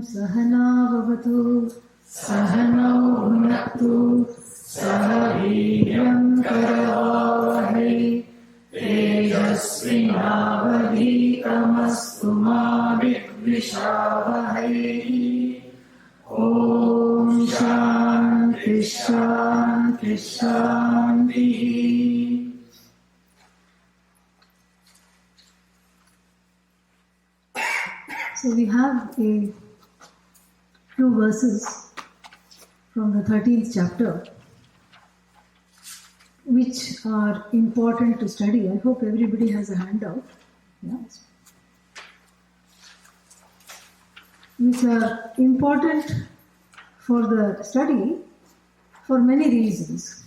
सहना भवतु सहनौ भुनक्तु सह वीर्यं करवावहै तेजस्विनावधीतमस्तु मा विद्विषावहै। ॐ शान्ति शान्ति शान्तिः। So we have two verses from the 13th chapter which are important to study. I hope everybody has a handout. Yes. Which are important for the study for many reasons.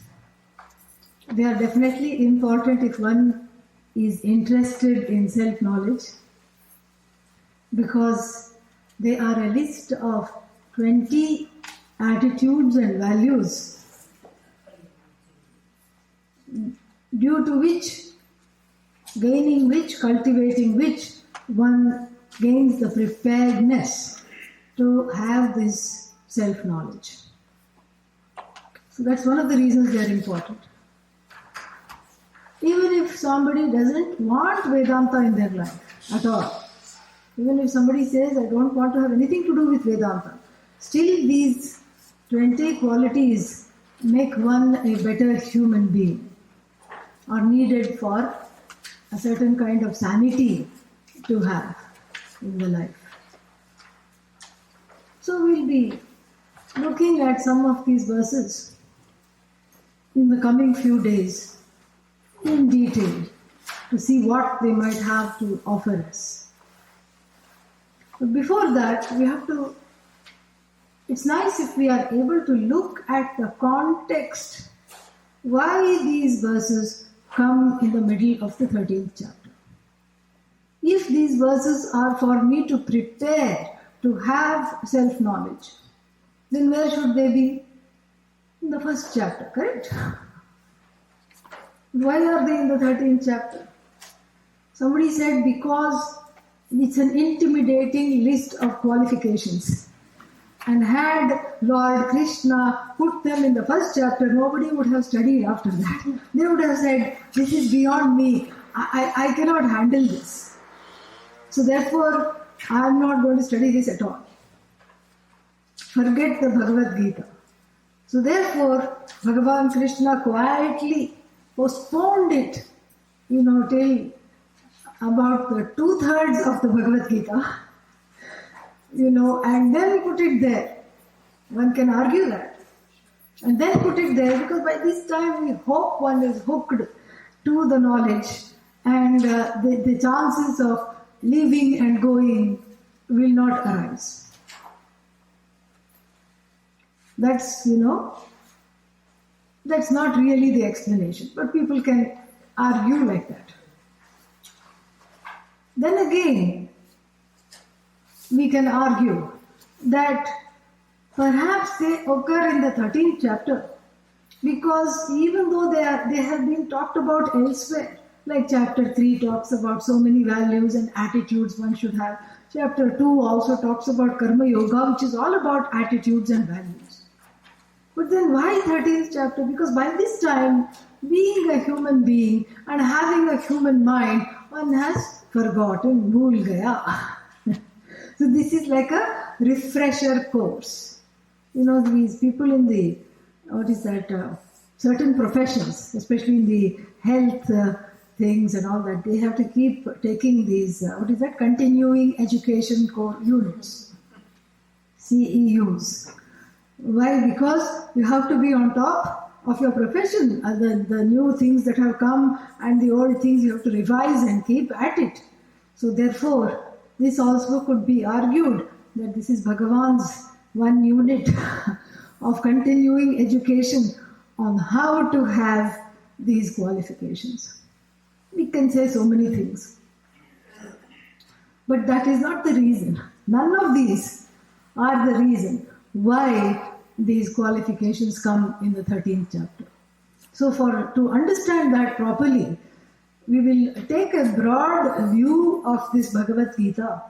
They are definitely important if one is interested in self-knowledge, because they are a list of 20 attitudes and values due to which, gaining which, cultivating which, one gains the preparedness to have this self-knowledge. So that's one of the reasons they are important. Even if somebody doesn't want Vedanta in their life at all, even if somebody says, I don't want to have anything to do with Vedanta, still these 20 qualities make one a better human being, are needed for a certain kind of sanity to have in the life. So we'll be looking at some of these verses in the coming few days in detail to see what they might have to offer us. But before that, it's nice if we are able to look at the context, why these verses come in the middle of the 13th chapter. If these verses are for me to prepare to have self-knowledge, then where should they be? In the first chapter, correct? Why are they in the 13th chapter? Somebody said because it's an intimidating list of qualifications. And had Lord Krishna put them in the first chapter, nobody would have studied after that. They would have said, this is beyond me. I cannot handle this. So therefore, I am not going to study this at all. Forget the Bhagavad Gita. So therefore, Bhagavan Krishna quietly postponed it, till about the 2/3 of the Bhagavad Gita, and then put it there. One can argue that. And then put it there, because by this time we hope one is hooked to the knowledge, and the chances of leaving and going will not arise. That's not really the explanation, but people can argue like that. Then again, we can argue that perhaps they occur in the 13th chapter because even though they have been talked about elsewhere, like chapter 3 talks about so many values and attitudes one should have. Chapter 2 also talks about karma yoga, which is all about attitudes and values. But then why 13th chapter? Because by this time, being a human being and having a human mind, one has forgotten, bhool gaya. So this is like a refresher course. These people in the, certain professions, especially in the health things and all that, they have to keep taking these, continuing education core units, CEUs. Why? Because you have to be on top of your profession, the new things that have come and the old things you have to revise and keep at it. So therefore, this also could be argued that this is Bhagavan's one unit of continuing education on how to have these qualifications. We can say so many things. But that is not the reason. None of these are the reason why these qualifications come in the 13th chapter. So to understand that properly, we will take a broad view of this Bhagavad Gita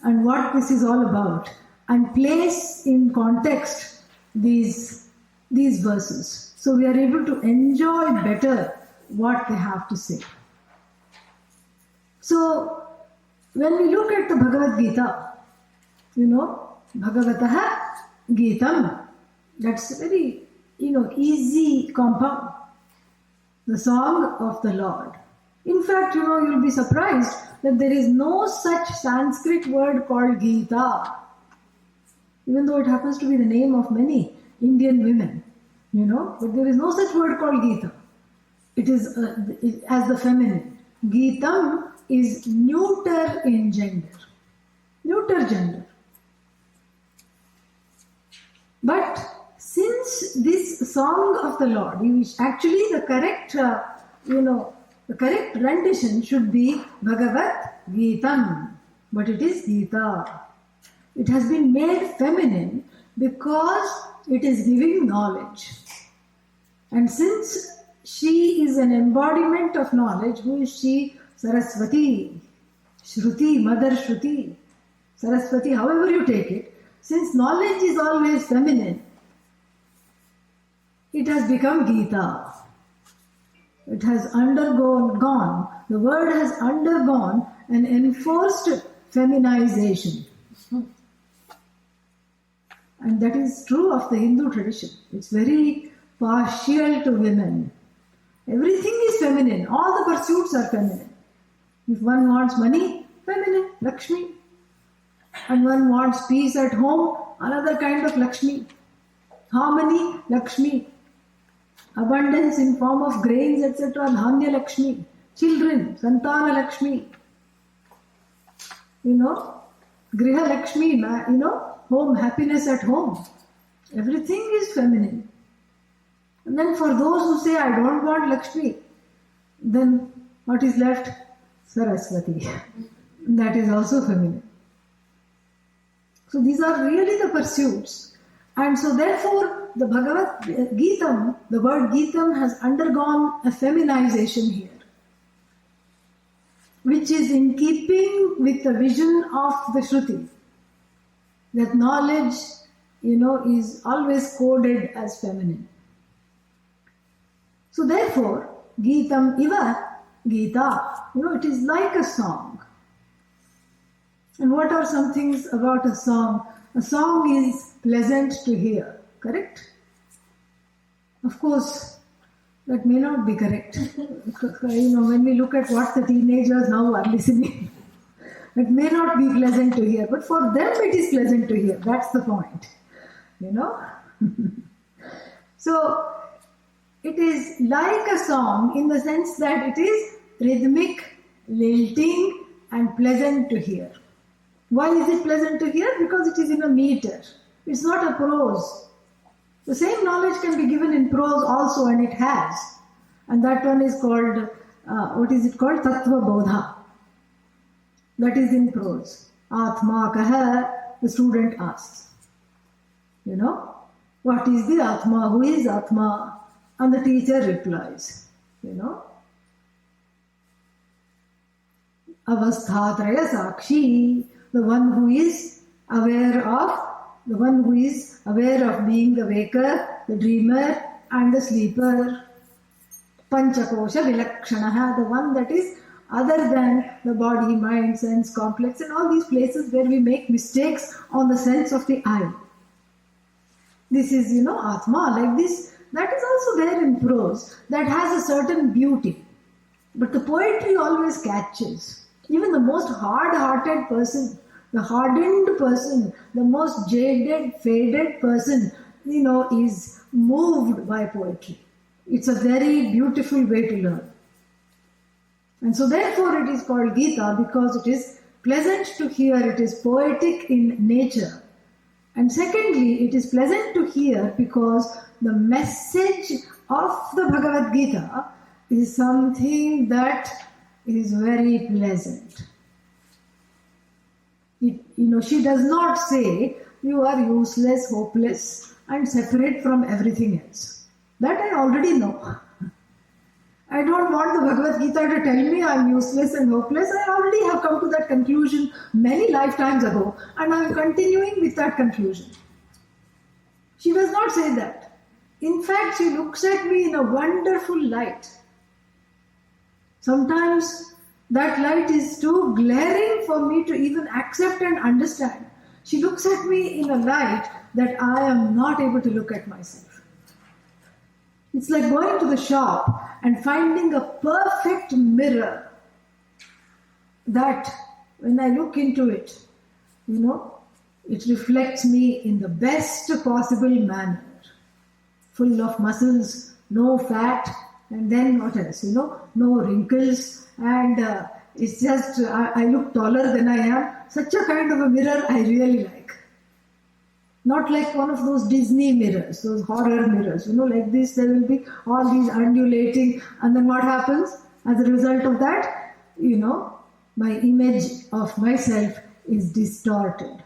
and what this is all about, and place in context these verses. So we are able to enjoy better what they have to say. So when we look at the Bhagavad Gita, Bhagavatah Gitam, that's very, easy compound. The song of the Lord. In fact, you'll be surprised that there is no such Sanskrit word called Gita, even though it happens to be the name of many Indian women, but there is no such word called Gita. It is as the feminine. Gitam is neuter in gender. Neuter gender. But since this song of the Lord, actually the correct, the correct rendition should be Bhagavad Gitam, but it is Gita. It has been made feminine because it is giving knowledge. And since she is an embodiment of knowledge, who is she? Saraswati, Shruti, Mother Shruti, Saraswati, however you take it. Since knowledge is always feminine, it has become Gita. It has undergone, the word has undergone an enforced feminization. And that is true of the Hindu tradition. It's very partial to women. Everything is feminine. All the pursuits are feminine. If one wants money, feminine, Lakshmi. And one wants peace at home, another kind of Lakshmi. Harmony, Lakshmi. Abundance in form of grains, etc., Dhanya Lakshmi. Children, Santana Lakshmi. Griha Lakshmi, home, happiness at home. Everything is feminine. And then for those who say, I don't want Lakshmi, then what is left? Saraswati. That is also feminine. So these are really the pursuits. And so therefore, the Bhagavad Gita, the word Gitam has undergone a feminization here, which is in keeping with the vision of the Shruti, that knowledge, is always coded as feminine. So therefore, Gitam iva Gita, it is like a song. And what are some things about a song? A song is pleasant to hear, correct? Of course, that may not be correct. When we look at what the teenagers now are listening, it may not be pleasant to hear, but for them it is pleasant to hear. That's the point, So, it is like a song in the sense that it is rhythmic, lilting, and pleasant to hear. Why is it pleasant to hear? Because it is in a meter. It's not a prose. The same knowledge can be given in prose also, and it has. And that one is called, Tattva Bodha. That is in prose. Atma kaha, the student asks. What is the Atma? Who is Atma? And the teacher replies. Avasthatraya Sakshi, the one who is aware of being the waker, the dreamer, and the sleeper. Panchakosha Vilakshanaha, the one that is other than the body, mind, sense, complex, and all these places where we make mistakes on the sense of the eye. This is, Atma, like this. That is also there in prose, that has a certain beauty. But the poetry always catches. Even the most hard-hearted person, the hardened person, the most jaded, faded person, is moved by poetry. It's a very beautiful way to learn. And so therefore it is called Gita because it is pleasant to hear, it is poetic in nature. And secondly, it is pleasant to hear because the message of the Bhagavad Gita is something that is very pleasant. She does not say you are useless, hopeless, and separate from everything else. That I already know. I don't want the Bhagavad Gita to tell me I'm useless and hopeless. I already have come to that conclusion many lifetimes ago, and I'm continuing with that conclusion. She does not say that. In fact, she looks at me in a wonderful light. Sometimes that light is too glaring for me to even accept and understand. She looks at me in a light that I am not able to look at myself. It's like going to the shop and finding a perfect mirror that when I look into it, it reflects me in the best possible manner. Full of muscles, no fat, and then what else? No wrinkles, and it's just, I look taller than I am. Such a kind of a mirror I really like. Not like one of those Disney mirrors, those horror mirrors. Like this, there will be all these undulating, and then what happens? As a result of that, my image of myself is distorted.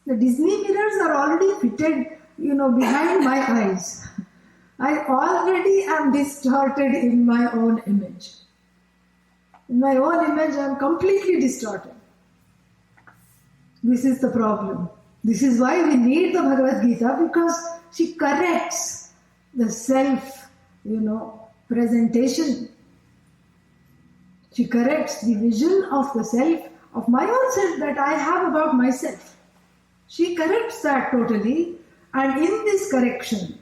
The Disney mirrors are already fitted, behind my eyes. I already am distorted in my own image. In my own image, I am completely distorted. This is the problem. This is why we need the Bhagavad Gita, because she corrects the self, presentation. She corrects the vision of the self, of my own self that I have about myself. She corrects that totally, and in this correction,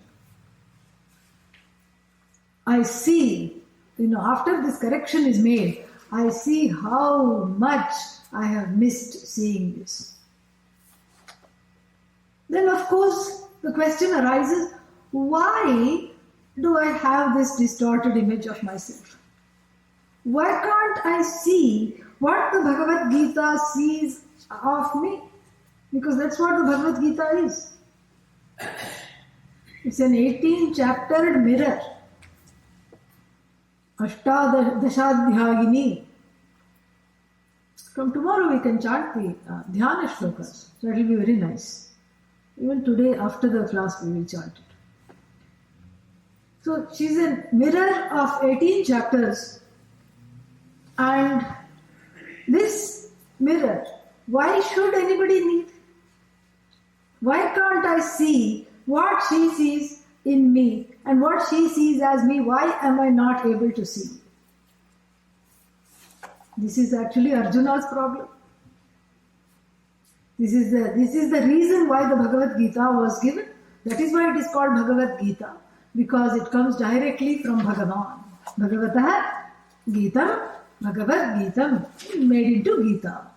I see, after this correction is made, I see how much I have missed seeing this. Then, of course, the question arises, why do I have this distorted image of myself? Why can't I see what the Bhagavad Gita sees of me? Because that's what the Bhagavad Gita is. It's an 18-chaptered mirror. Ashtadashadhyayini. From tomorrow we can chant the dhyana shlokas. So it will be very nice. Even today after the class we will chant it. So she's a mirror of 18 chapters. And this mirror, why should anybody need? Why can't I see what she sees in me and what she sees as me? Why am I not able to see? This is actually Arjuna's problem. This is the reason why the Bhagavad Gita was given. That is why it is called Bhagavad Gita, because it comes directly from Bhagavan. Bhagavatah Gitam, Bhagavad Gitam, made into Gita.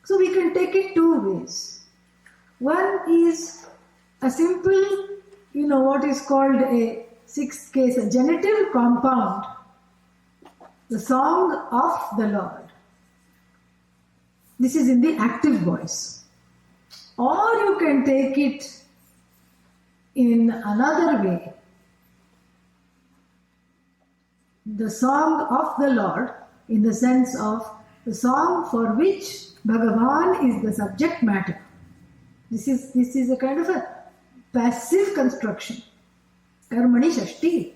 So we can take it two ways. One is a simple, what is called a sixth case, a genitive compound, the song of the Lord. This is in the active voice. Or you can take it in another way. The song of the Lord, in the sense of the song for which Bhagavan is the subject matter. This is a kind of a passive construction. Karmani Shashti.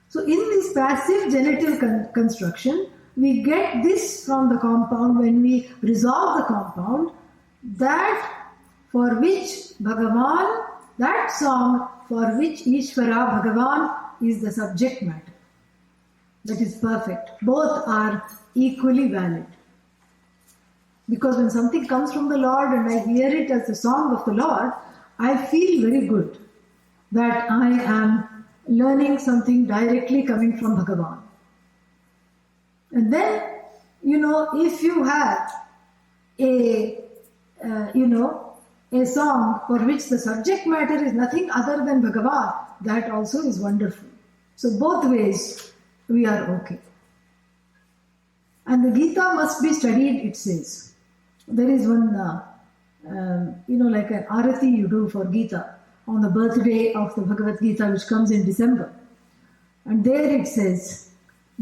So in this passive genitive construction, we get this from the compound when we resolve the compound, that for which Bhagavan, that song for which Ishvara, Bhagavan, is the subject matter. That is perfect. Both are equally valid. Because when something comes from the Lord and I hear it as the song of the Lord, I feel very good that I am learning something directly coming from Bhagavan. And then, if you have a song for which the subject matter is nothing other than Bhagavan, that also is wonderful. So both ways we are okay. And the Gita must be studied, it says. There is one, like an arati you do for Gita on the birthday of the Bhagavad Gita, which comes in December. And there it says,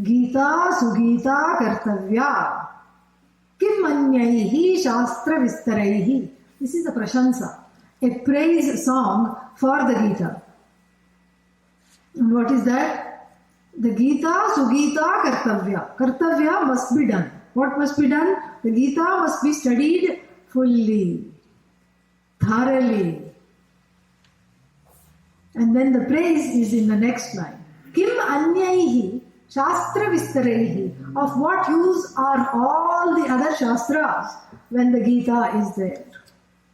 Gita Sugita Kartavya Kim Manyaihi Shastra Vistaraihi. This is a prashansa, a praise song for the Gita. And what is that? The Gita, Sugita, Kartavya. Kartavya must be done. What must be done? The Gita must be studied fully, thoroughly. And then the praise is in the next line. Kim anyaihi shastra vistaraihi. Of what use are all the other shastras when the Gita is there?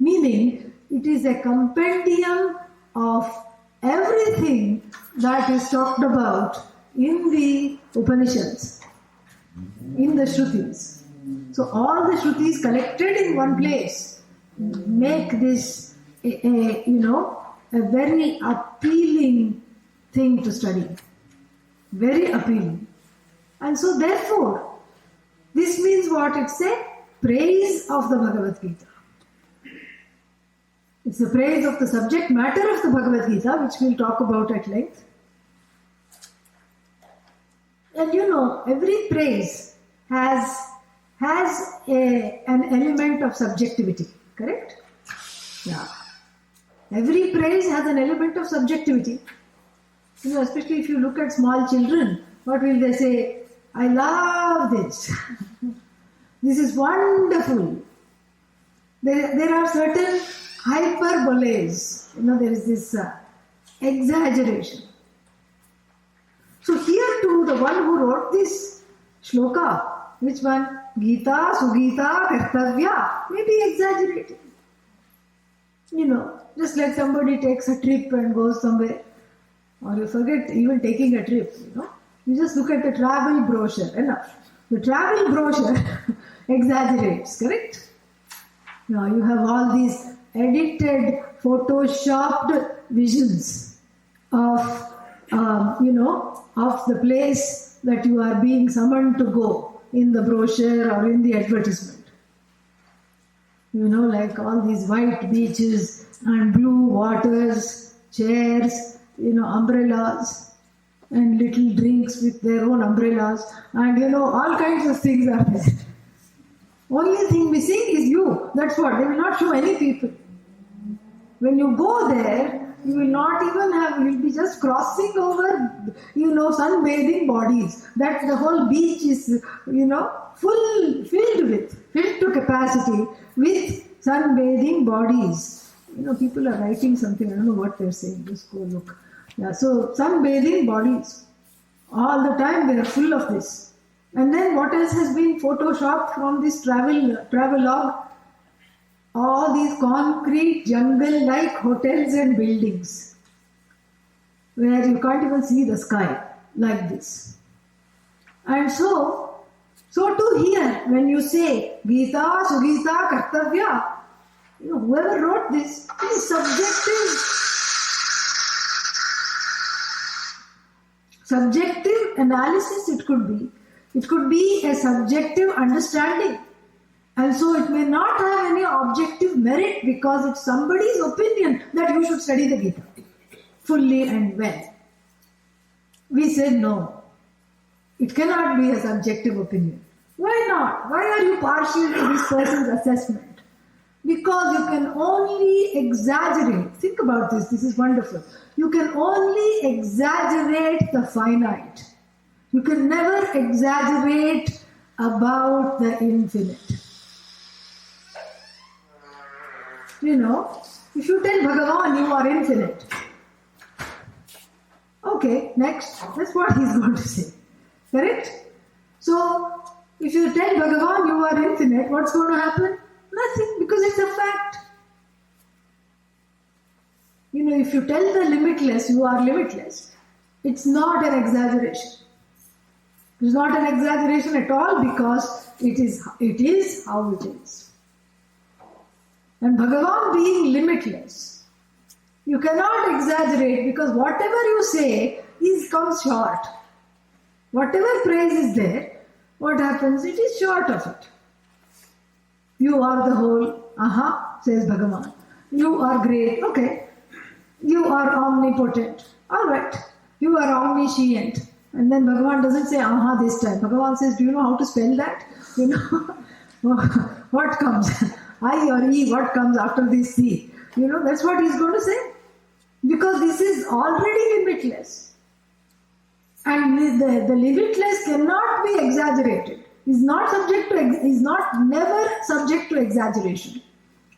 Meaning, it is a compendium of everything that is talked about in the Upanishads, in the Shrutis. So all the Shrutis collected in one place make this a very appealing thing to study. Very appealing. And so therefore, this means what it said? Praise of the Bhagavad Gita. It's the praise of the subject matter of the Bhagavad Gita, which we'll talk about at length. And every praise has an element of subjectivity, correct? Yeah. Every praise has an element of subjectivity. Especially if you look at small children, what will they say? I love this. This is wonderful. There are certain hyperboles. There is this exaggeration. So here too, the one who wrote this shloka, which one? Gita, Sugita, Kartavya, may be exaggerating. Just like somebody takes a trip and goes somewhere. Or you forget even taking a trip, You just look at the travel brochure, enough. The travel brochure exaggerates, correct? Now you have all these edited, photoshopped visions of the place that you are being summoned to go in the brochure or in the advertisement. Like all these white beaches and blue waters, chairs, umbrellas, and little drinks with their own umbrellas, and all kinds of things are there. Only thing missing is you. That's what. They will not show any people. When you go there, you will not even you will be just crossing over, sunbathing bodies. That the whole beach is, filled to capacity with sunbathing bodies. People are writing something. I don't know what they're saying. Just go look. Yeah, so sunbathing bodies. All the time they are full of this. And then what else has been photoshopped from this travelogue? All these concrete jungle-like hotels and buildings where you can't even see the sky like this. And so too here, when you say Gita, Sugita, Kartavya, whoever wrote this, it is subjective analysis it could be. It could be a subjective understanding. And so it may not have any objective merit because it's somebody's opinion that you should study the Gita fully and well. We said no. It cannot be a subjective opinion. Why not? Why are you partial to this person's assessment? Because you can only exaggerate. Think about this. This is wonderful. You can only exaggerate the finite. You can never exaggerate about the infinite. If you tell Bhagavan you are infinite. Okay, next. That's what he's going to say. Correct? So, if you tell Bhagavan you are infinite, what's going to happen? Nothing, because it's a fact. If you tell the limitless you are limitless, it's not an exaggeration. It's not an exaggeration at all because it is how it is. And Bhagavan being limitless, you cannot exaggerate because whatever you say comes short. Whatever praise is there, what happens? It is short of it. You are the whole, says Bhagavan. You are great, okay. You are omnipotent, alright. You are omniscient. And then Bhagavan doesn't say this time. Bhagavan says, do you know how to spell that? What comes? I or E, what comes after this C? That's what he's going to say. Because this is already limitless. And the limitless cannot be exaggerated. Is never subject to exaggeration.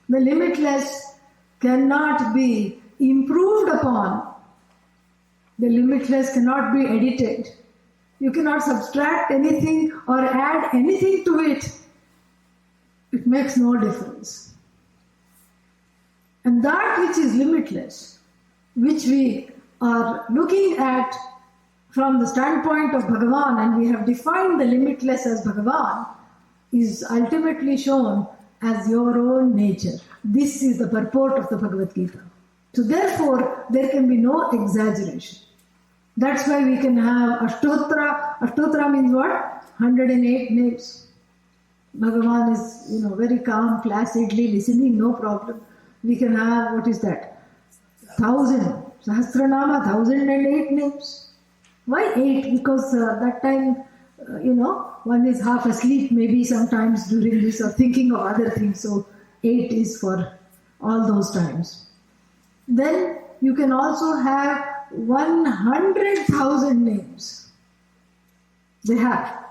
The limitless cannot be improved upon. The limitless cannot be edited. You cannot subtract anything or add anything to it. It makes no difference. And that which is limitless, which we are looking at from the standpoint of Bhagavan, and we have defined the limitless as Bhagavan, is ultimately shown as your own nature. This is the purport of the Bhagavad Gita. So therefore, there can be no exaggeration. That's why we can have Ashtotra. Ashtotra means what? 108 names. Bhagavan is, very calm, placidly listening, no problem. We can have, what is that? 1,000. Sahasranama, 1,008 names. Why 8? Because that time, one is half asleep maybe sometimes during this or thinking of other things. So 8 is for all those times. Then you can also have 100,000 names. They have.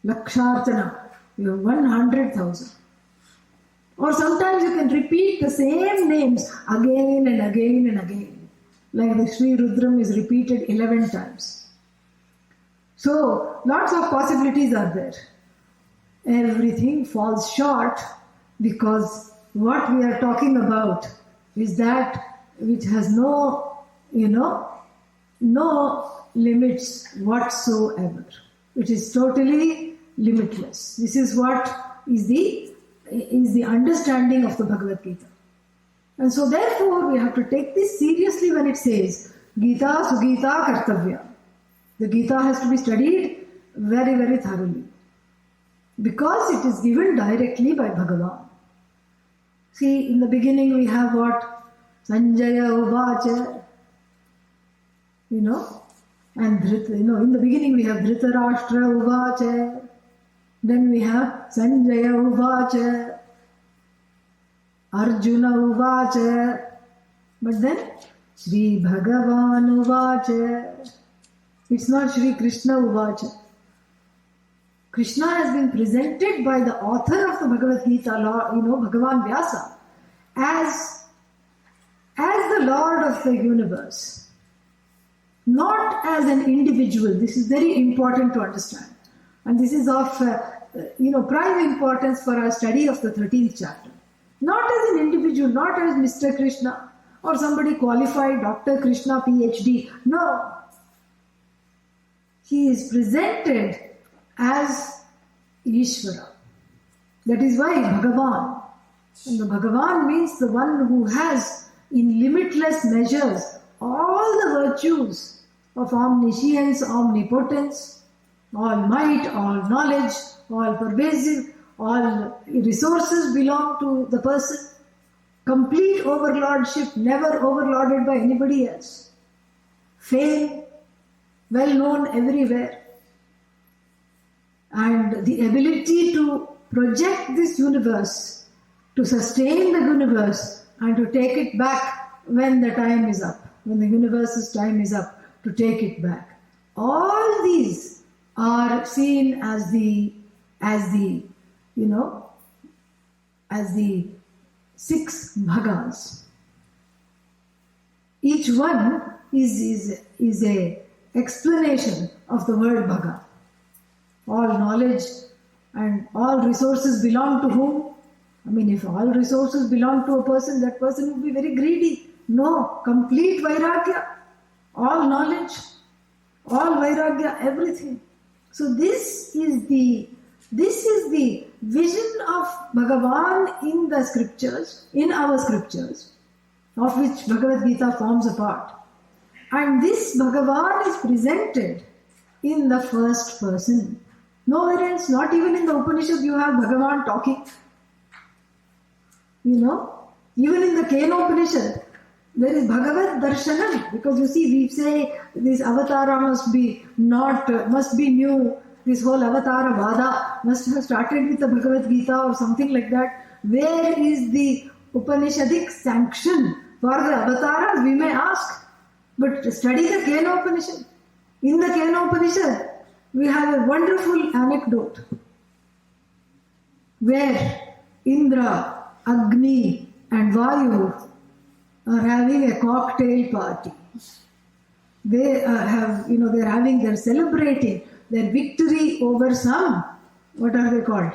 Lakshartana. You have 100,000. Or sometimes you can repeat the same names again and again and again. Like the Sri Rudram is repeated 11 times. So, lots of possibilities are there. Everything falls short because what we are talking about is that which has no limits whatsoever. It is totally limitless. This is what is the understanding of the Bhagavad Gita. And so therefore we have to take this seriously when it says Gita Sugita Kartavya. The Gita has to be studied very, very thoroughly. Because it is given directly by Bhagavan. See, in the beginning we have what? Sanjaya Uvacha. And in the beginning we have Dhritarashtra Uvacha. Then we have Sanjaya Uvacha. Arjuna Uvacha. But then Sri Bhagavan Uvacha. It's not Sri Krishna Uvacha. Krishna has been presented by the author of the Bhagavad Gita, Bhagavan Vyasa, as the Lord of the universe. Not as an individual. This is very important to understand. And this is of prime importance for our study of the 13th chapter. Not as an individual, not as Mr. Krishna or somebody qualified, Dr. Krishna, PhD. No. He is presented as Ishvara. That is why Bhagavan. And the Bhagavan means the one who has in limitless measures all the virtues of omniscience, omnipotence, all might, all knowledge, all pervasive, all resources belong to the person. Complete overlordship, never overlorded by anybody else. Fame, well known everywhere. And the ability to project this universe, to sustain the universe, and to take it back when the time is up, when the universe's time is up, to take it back. All these are seen as the 6 bhagas. Each one is a explanation of the word bhaga. All knowledge and all resources belong to whom? If all resources belong to a person, that person would be very greedy. No, complete vairagya, all knowledge, all vairagya, everything. So this is the vision of Bhagavan in the scriptures, in our scriptures, of which Bhagavad Gita forms a part. And this Bhagavan is presented in the first person. Nowhere else, not even in the Upanishad, you have Bhagavan talking. Even in the Kenopanishad, there is Bhagavad Darshanam, because you see, we say this avatara must be new. This whole avatara vada must have started with the Bhagavad Gita or something like that. Where is the Upanishadic sanction for the avataras, we may ask. But study the Kenopanishad. In the Kenopanishad, we have a wonderful anecdote where Indra, Agni and Vayu are having a cocktail party. They're celebrating their victory over some, what are they called?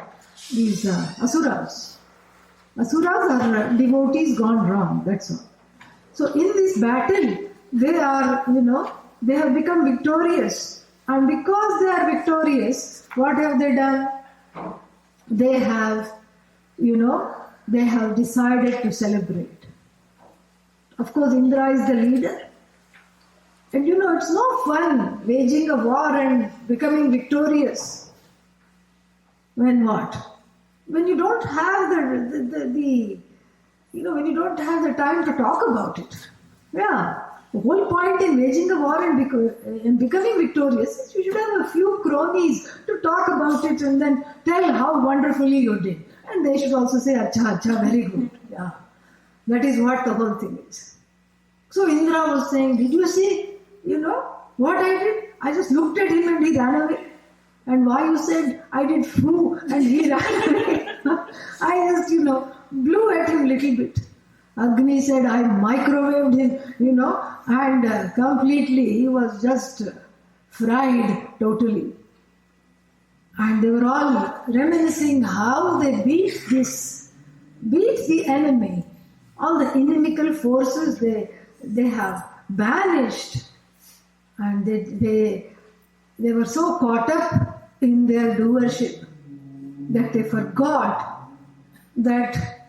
These asuras. Asuras are devotees gone wrong, that's all. So in this battle, they are, they have become victorious. And because they are victorious, what have they done? They have, they have decided to celebrate. Of course, Indra is the leader. And it's no fun waging a war and becoming victorious. When what? When you don't have when you don't have the time to talk about it. Yeah. The whole point in waging a war and becoming victorious is you should have a few cronies to talk about it and then tell how wonderfully you did. And they should also say, acha, very good. Yeah. That is what the whole thing is. So Indra was saying, did you see, what I did? I just looked at him and he ran away. And Vayu said, I did foo and he ran away. I just, blew at him a little bit. Agni said, I microwaved him, and completely, he was just fried totally. And they were all reminiscing how they beat the enemy. All the inimical forces they have banished. And they were so caught up in their doership that they forgot that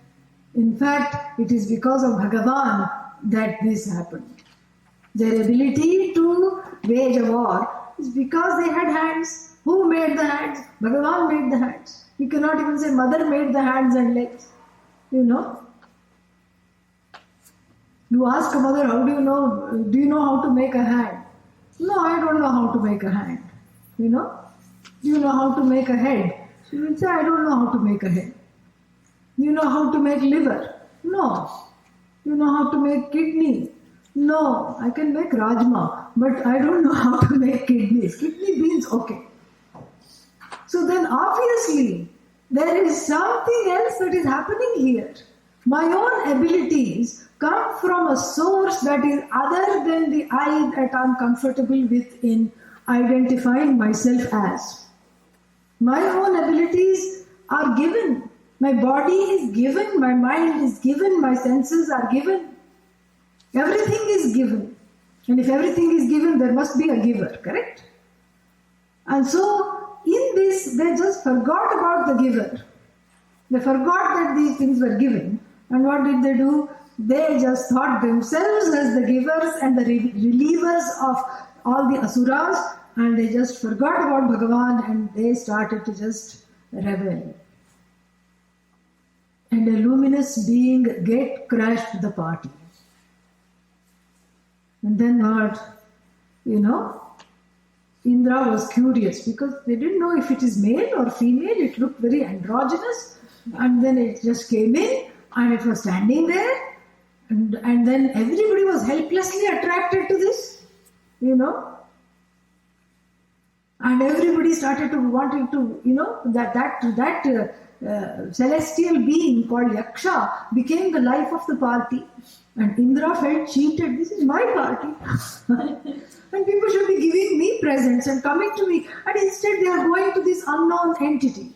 in fact it is because of Bhagavan that this happened. Their ability to wage a war is because they had hands. Who made the hands? Bhagavan made the hands. You cannot even say mother made the hands and legs. You ask a mother, how do you know how to make a hand? No, I don't know how to make a hand. Do you know how to make a head? She will say, I don't know how to make a head. Do you know how to make liver? No. Do you know how to make kidney? No. I can make rajma, but I don't know how to make kidneys. Kidney beans, okay. So then obviously, there is something else that is happening here. My own abilities come from a source that is other than the I that I'm comfortable with in identifying myself as. My own abilities are given. My body is given, my mind is given, my senses are given. Everything is given. And if everything is given, there must be a giver, correct? And so, in this, they just forgot about the giver. They forgot that these things were given. And what did they do? They just thought themselves as the givers and the relievers of all the asuras, and they just forgot about Bhagavan and they started to just rebel. And a luminous being crashed the party. And then what? Indra was curious because they didn't know if it is male or female. It looked very androgynous. And then it just came in and it was standing there. And then everybody was helplessly attracted to this, And everybody started to wanting to, that celestial being called Yaksha became the life of the party. And Indra felt cheated. This is my party. And people should be giving me presents and coming to me. And instead they are going to this unknown entity.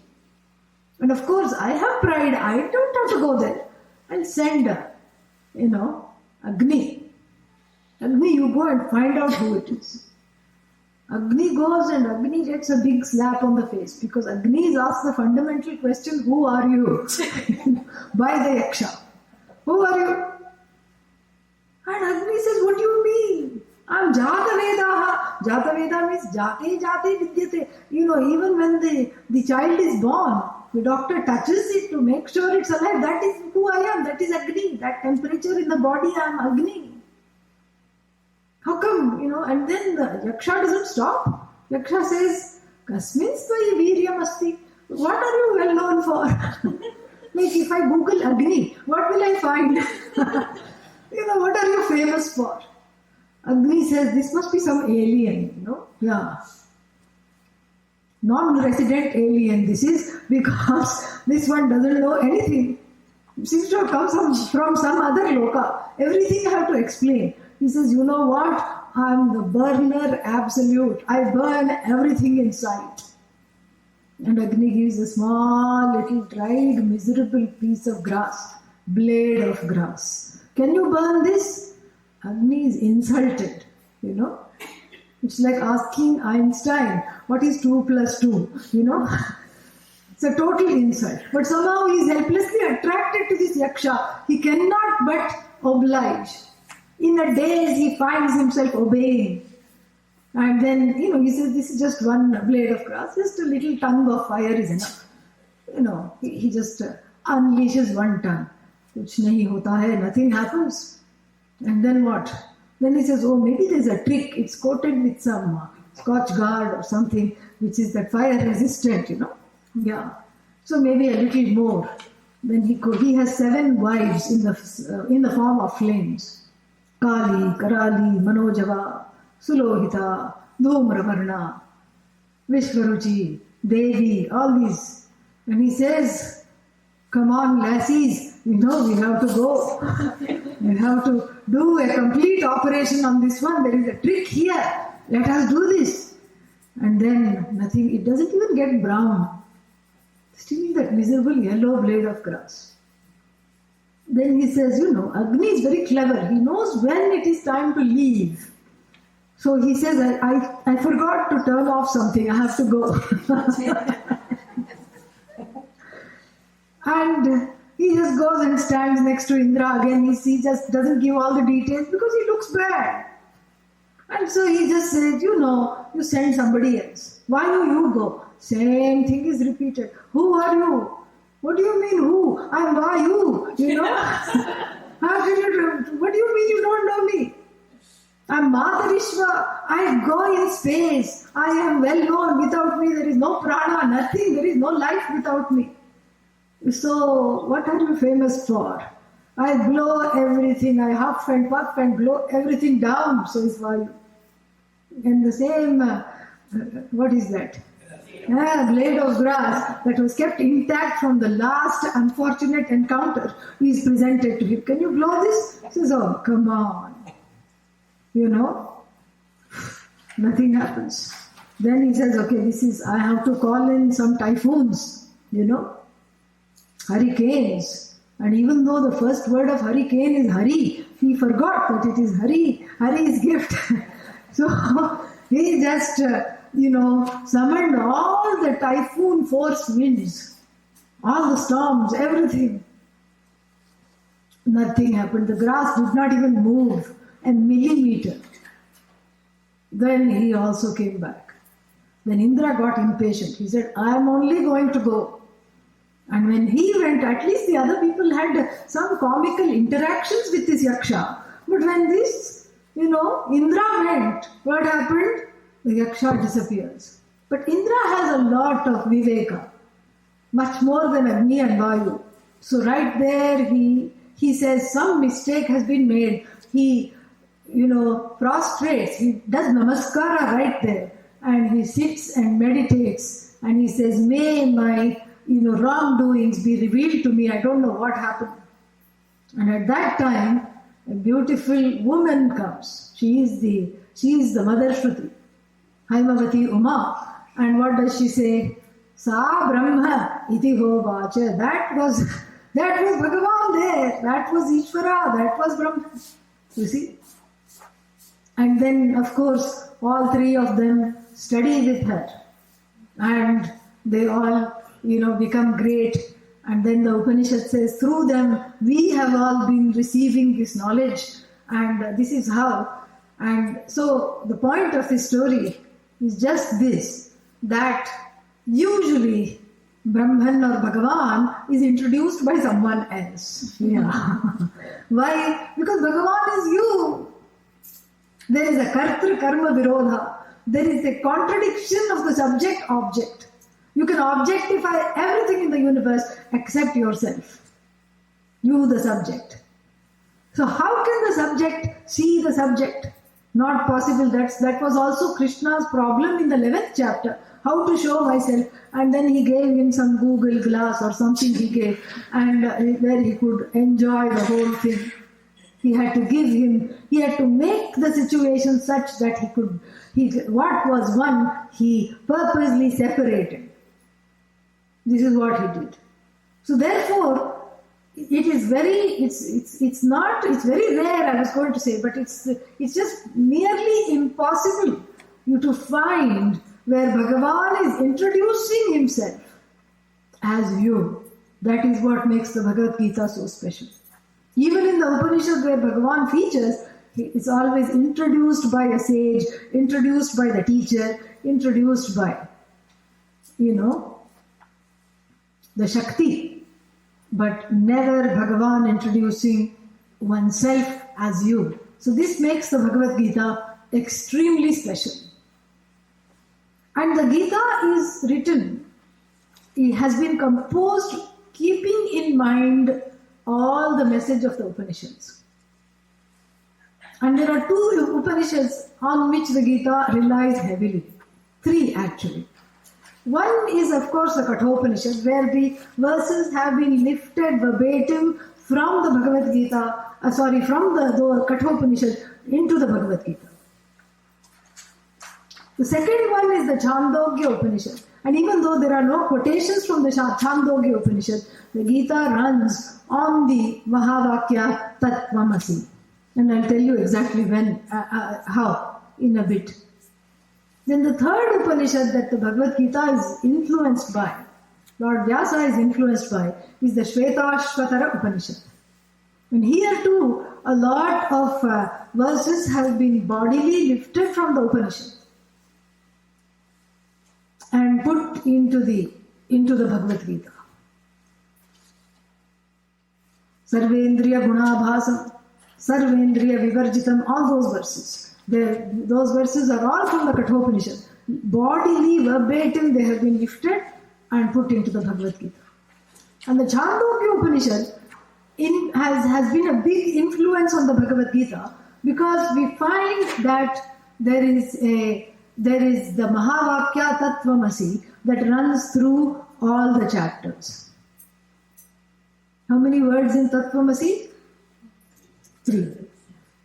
And of course, I have pride. I don't have to go there. I'll send, Agni. Agni, you go and find out who it is. Agni goes and Agni gets a big slap on the face because Agni is asked the fundamental question, who are you? By the Yaksha. Who are you? And Agni says, what do you mean? I'm Jatavedaha. Jataveda means jate vidyate. Even when the child is born, the doctor touches it to make sure it's alive. That is who I am. That is Agni. That temperature in the body, I am Agni. How come, and then the Yaksha doesn't stop. Yaksha says, Kasmin stvai viryam asti. What are you well known for? Like if I Google Agni, what will I find? What are you famous for? Agni says, this must be some alien, Yeah. Non-resident alien. This is because this one doesn't know anything. Seems to have come from some other loka. Everything I have to explain. He says, you know what? I'm the burner absolute. I burn everything in sight. And Agni gives a small, little, dried, miserable piece of grass, blade of grass. Can you burn this? Agni is insulted, you know. It's like asking Einstein, what is 2 plus 2, you know. It's a total insult. But somehow he is helplessly attracted to this yaksha. He cannot but oblige. In a daze, he finds himself obeying. And then, you know, he says, this is just one blade of grass, just a little tongue of fire is enough. You know, he just unleashes one tongue. Kuch nahi hota hai, nothing happens. And then what? Then he says, oh, maybe there's a trick. It's coated with some Scotch guard or something, which is that fire resistant, you know. Yeah. So maybe a little more. Then he has 7 wives in the form of flames. Kali, Karali, Manojava, Sulohita, Dhumravarna, Vishvaruchi, Devi, all these. And he says, come on, lassies, you know, we have to go. We have to do a complete operation on this one. There is a trick here. Let us do this. And then nothing, it doesn't even get brown. Still that miserable yellow blade of grass. Then he says, you know, Agni is very clever. He knows when it is time to leave. So he says, I forgot to turn off something. I have to go. And he just goes and stands next to Indra again. He just doesn't give all the details because he looks bad. And so he just says, you know, you send somebody else. Why do you go? Same thing is repeated. Who are you? What do you mean who? I'm Vayu, you know. What do you mean you don't know me? I'm Matarishva. I go in space. I am well known. Without me there is no prana, nothing. There is no life without me. So what are you famous for? I blow everything. I huff and puff and blow everything down. So is Vayu. And the same, what is that? Blade of grass that was kept intact from the last unfortunate encounter is presented to him. Can you blow this? He says, oh, come on. You know, nothing happens. Then he says, okay, I have to call in some typhoons, you know, hurricanes. And even though the first word of hurricane is Hari, he forgot that it is Hari's gift. So he just, summoned all the typhoon force winds, all the storms, everything. Nothing happened. The grass did not even move a millimeter. Then he also came back. Then Indra got impatient. He said, I am only going to go. And when he went, at least the other people had some comical interactions with this yaksha. But when this, Indra went, what happened? The yaksha disappears. But Indra has a lot of viveka, much more than Agni and Vayu. So right there he says some mistake has been made. He, prostrates, he does namaskara right there. And he sits and meditates. And he says, may my wrongdoings be revealed to me. I don't know what happened. And at that time, a beautiful woman comes. She is the mother Shruti, Haimavati Uma. And what does she say? Sa Brahma iti ho vacha. That was Bhagavan there. That was Ishvara. That was Brahma. You see? And then, of course, all three of them study with her. And they all, become great. And then the Upanishad says, through them, we have all been receiving this knowledge. And this is how. And so the point of this story is just this, that usually Brahman or Bhagavan is introduced by someone else. Yeah. Why? Because Bhagavan is you. There is a kartra karma virodha. There is a contradiction of the subject-object. You can objectify everything in the universe except yourself. You, the subject. So how can the subject see the subject? not possible. That was also Krishna's problem in the 11th chapter. How to show myself. And then he gave him some Google Glass or something he gave, and where he could enjoy the whole thing. He had to make the situation such that what was one, he purposely separated. This is what he did. So therefore, it's very rare, I was going to say, but it's just nearly impossible you to find where Bhagavan is introducing himself as you. That is what makes the Bhagavad Gita so special. Even in the Upanishad where Bhagavan features, it's always introduced by a sage, introduced by the teacher, introduced by, the Shakti. But never Bhagavan introducing oneself as you. So this makes the Bhagavad Gita extremely special. And the Gita is written, it has been composed keeping in mind all the message of the Upanishads. And there are 2 Upanishads on which the Gita relies heavily. 3 actually. One is of course the Kathopanishad, where the verses have been lifted verbatim from the Bhagavad Gita, from the Kathopanishad into the Bhagavad Gita. The second one is the Chandogya Upanishad. And even though there are no quotations from the Chandogya Upanishad, the Gita runs on the Mahavakya Tattvamasi. And I'll tell you exactly when, how, in a bit. Then the third Upanishad that the Bhagavad Gita is influenced by, Lord Vyasa is influenced by, is the Shvetashvatara Upanishad. And here too, a lot of verses have been bodily lifted from the Upanishad and put into the Bhagavad Gita. Sarvendriya Gunabhasam, Sarvendriya Vivarjitam, all those verses. Those verses are all from the Kathopanishad. Bodily, verbatim, they have been lifted and put into the Bhagavad Gita. And the Chandogya Upanishad has been a big influence on the Bhagavad Gita, because we find that there is the Mahavakya Tattvamasi that runs through all the chapters. How many words in Tattvamasi? 3.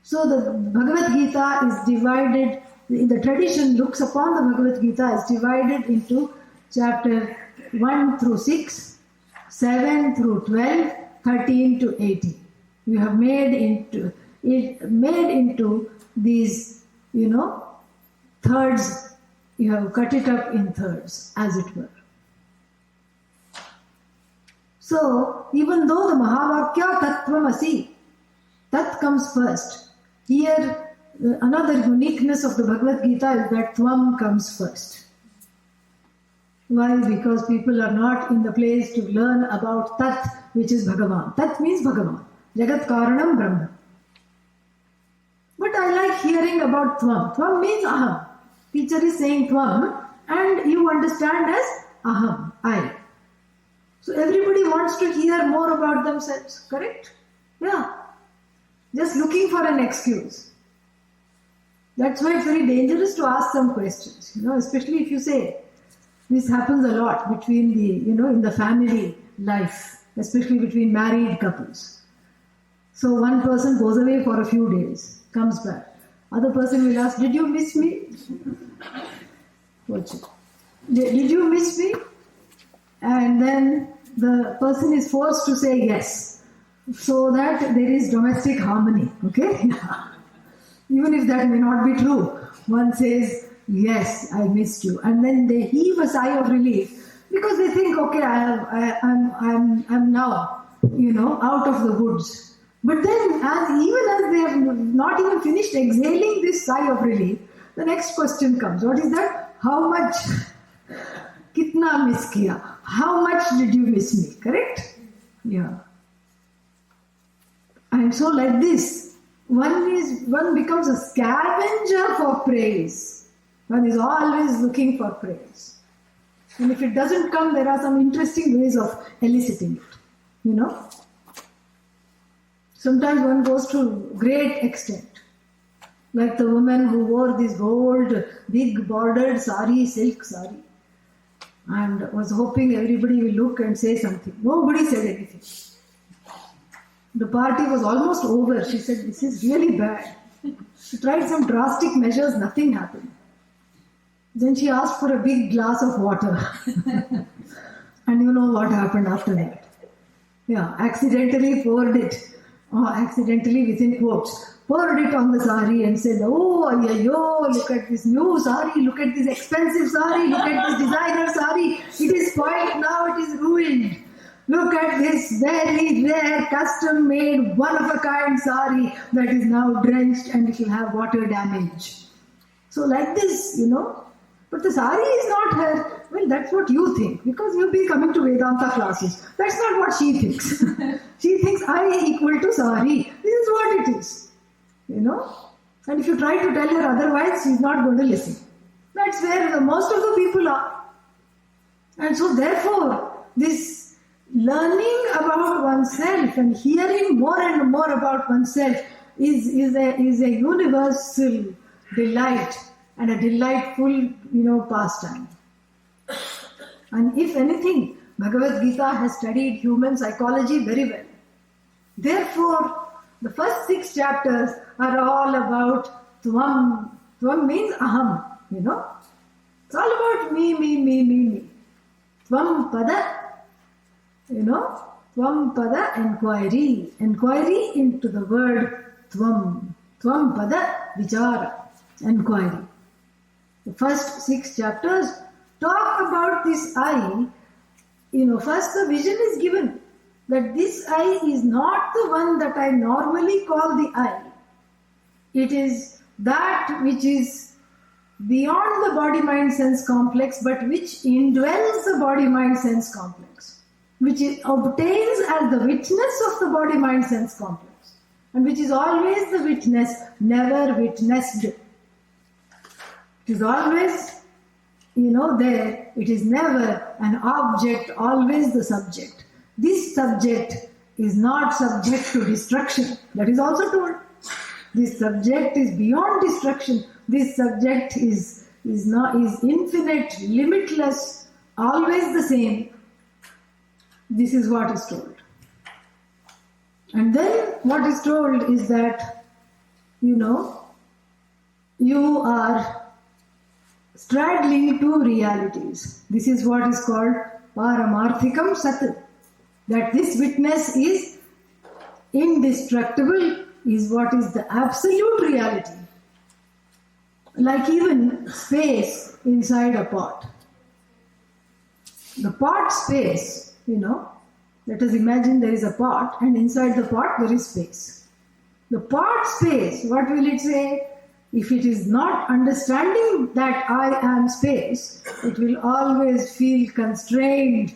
So the Bhagavad Gita is divided, the tradition looks upon the Bhagavad Gita is divided into chapter 1 through 6, 7 through 12, 13 to 18. You have made into these, thirds. You have cut it up in thirds, as it were. So even though the Mahavakya Tattvamasi, Tat comes first. Here, another uniqueness of the Bhagavad Gita is that Tvam comes first. Why? Because people are not in the place to learn about Tat, which is Bhagavan. Tat means Bhagavan. Jagat Karanam Brahma. But I like hearing about Tvam. Tvam means Aham. Teacher is saying Tvam, and you understand as Aham, I. So everybody wants to hear more about themselves, correct? Yeah. Just looking for an excuse. That's why it's very dangerous to ask some questions, especially if you say, this happens a lot between in the family life, especially between married couples. So one person goes away for a few days, comes back. Other person will ask, did you miss me? Did you miss me? And then the person is forced to say yes, so that there is domestic harmony, okay? Even if that may not be true, one says, yes, I missed you. And then they heave a sigh of relief, because they think, okay, I'm now, out of the woods. But then, even as they have not even finished exhaling this sigh of relief, the next question comes. What is that? How much? Kitna miss kiya? How much did you miss me? Correct? Yeah. And so like this, one becomes a scavenger for praise. One is always looking for praise. And if it doesn't come, there are some interesting ways of eliciting it. Sometimes one goes to great extent. Like the woman who wore this gold, big bordered sari, silk sari, and was hoping everybody will look and say something. Nobody said anything. The party was almost over. She said, "This is really bad." She tried some drastic measures, nothing happened. Then she asked for a big glass of water. And you know what happened after that. Yeah, accidentally poured it. Accidentally within quotes. Poured it on the sari and said, "Oh, yo, look at this new sari, look at this expensive sari, look at this designer sari. It is spoiled now, it is ruined. Look at this very rare, custom-made, one-of-a-kind sari that is now drenched and it will have water damage." So like this, But the sari is not her. Well, that's what you think, because you've been coming to Vedanta classes. That's not what she thinks. She thinks I equal to sari. This is what it is. And if you try to tell her otherwise, she's not going to listen. That's where most of the people are. And so therefore, this learning about oneself and hearing more and more about oneself is a universal delight and a delightful, pastime. And if anything, Bhagavad Gita has studied human psychology very well. Therefore, the first 6 chapters are all about Tvam. Tvam means aham, It's all about me. Tvam pada, Tvam pada inquiry. Inquiry into the word Tvam. Tvam pada vichara. Inquiry. The first 6 chapters talk about this I. First the vision is given that this I is not the one that I normally call the I. It is that which is beyond the body-mind-sense complex, but which indwells the body-mind-sense complex, which obtains as the witness of the body-mind-sense complex, and which is always the witness, never witnessed. It is always, there. It is never an object, always the subject. This subject is not subject to destruction. That is also told. This subject is beyond destruction. This subject is infinite, limitless, always the same. This is what is told. And then what is told is that, you are straddling 2 realities. This is what is called Paramarthikam Sat. That this witness is indestructible, is what is the absolute reality. Like even space inside a pot. The pot space, let us imagine there is a pot and inside the pot there is space. The pot space, what will it say? If it is not understanding that I am space, it will always feel constrained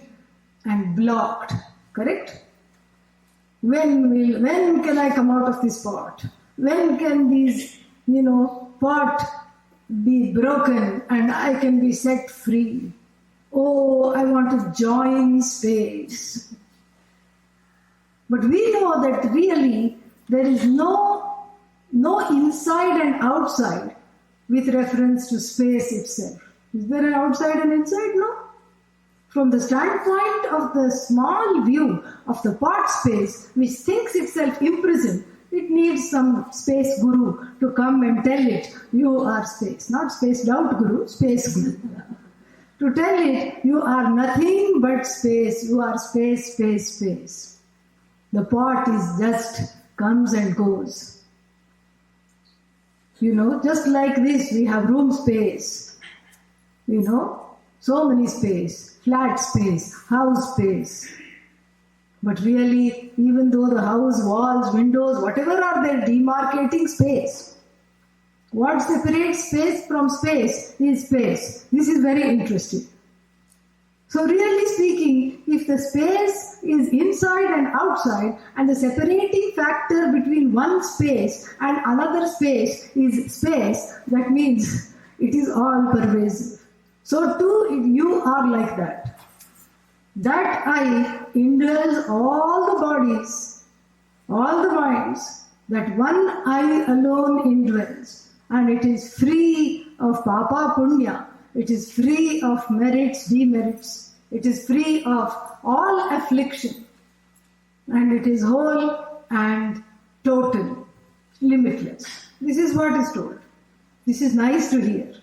and blocked. Correct? When can I come out of this pot? When can this, pot be broken and I can be set free? Oh, I want to join space. But we know that really there is no inside and outside with reference to space itself. Is there an outside and inside? No. From the standpoint of the small view of the pot space, which thinks itself imprisoned, it needs some space guru to come and tell it, you are space. Not spaced out guru, space guru. To tell it, you are nothing but space. You are space, space, space. The pot is just comes and goes. Just like this, we have room space. So many space, flat space, house space. But really, even though the house, walls, windows, whatever are there, demarcating space. What separates space from space is space. This is very interesting. So really speaking, if the space is inside and outside, and the separating factor between one space and another space is space, that means it is all pervasive. So too, you are like that. That I indwells all the bodies, all the minds, that one I alone indwells. and it is free of papa punya. It is free of merits, demerits. It is free of all affliction. And it is whole and total, limitless. This is what is told. This is nice to hear.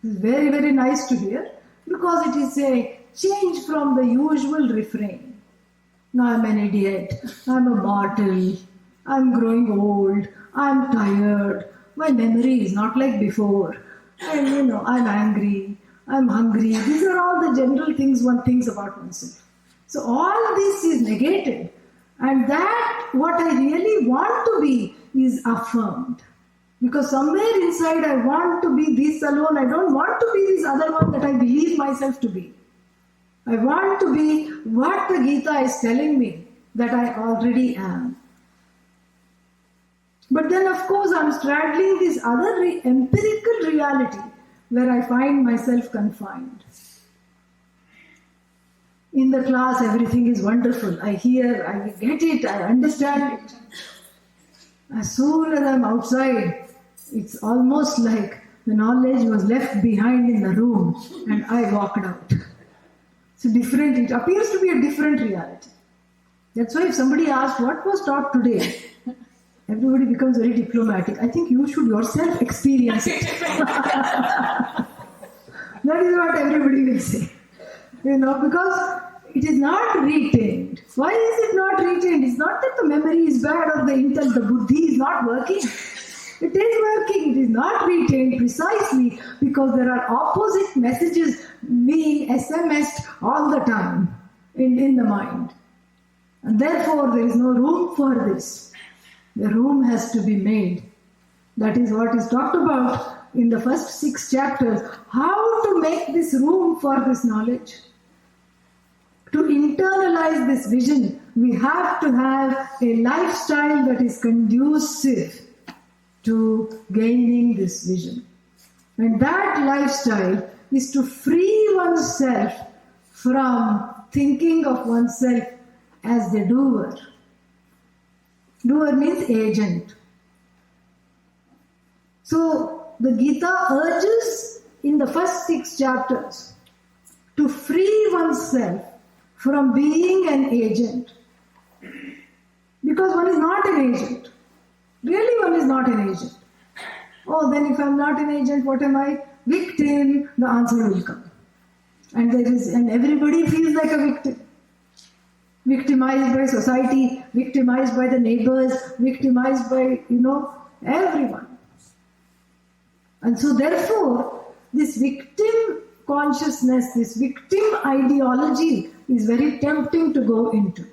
This is very, very nice to hear because it is a change from the usual refrain. Now I'm an idiot, I'm a mortal, I'm growing old, I'm tired, my memory is not like before, and I'm angry, I'm hungry. These are all the general things one thinks about oneself. So all this is negated, and that what I really want to be is affirmed. Because somewhere inside I want to be this alone, I don't want to be this other one that I believe myself to be. I want to be what the Gita is telling me that I already am. But then of course I'm straddling this other empirical reality where I find myself confined. In the class everything is wonderful. I hear, I get it, I understand it. As soon as I'm outside, it's almost like the knowledge was left behind in the room and I walked out. It appears to be a different reality. That's why if somebody asks what was taught today, everybody becomes very diplomatic. I think you should yourself experience it. That is what everybody will say. Because it is not retained. Why is it not retained? It's not that the memory is bad or the intel, the buddhi is not working. It is working. It is not retained precisely because there are opposite messages being SMSed all the time in the mind. And therefore, there is no room for this. The room has to be made. That is what is talked about in the first 6 chapters. How to make this room for this knowledge. To internalize this vision, we have to have a lifestyle that is conducive to gaining this vision. And that lifestyle is to free oneself from thinking of oneself as the doer. Doer means agent. So the Gita urges in the first 6 chapters to free oneself from being an agent. Because one is not an agent. Really, one is not an agent. Oh, then if I'm not an agent, what am I? Victim, the answer will come. And everybody feels like a victim. Victimized by society, victimized by the neighbors, victimized by, everyone. And so therefore, this victim consciousness, this victim ideology is very tempting to go into.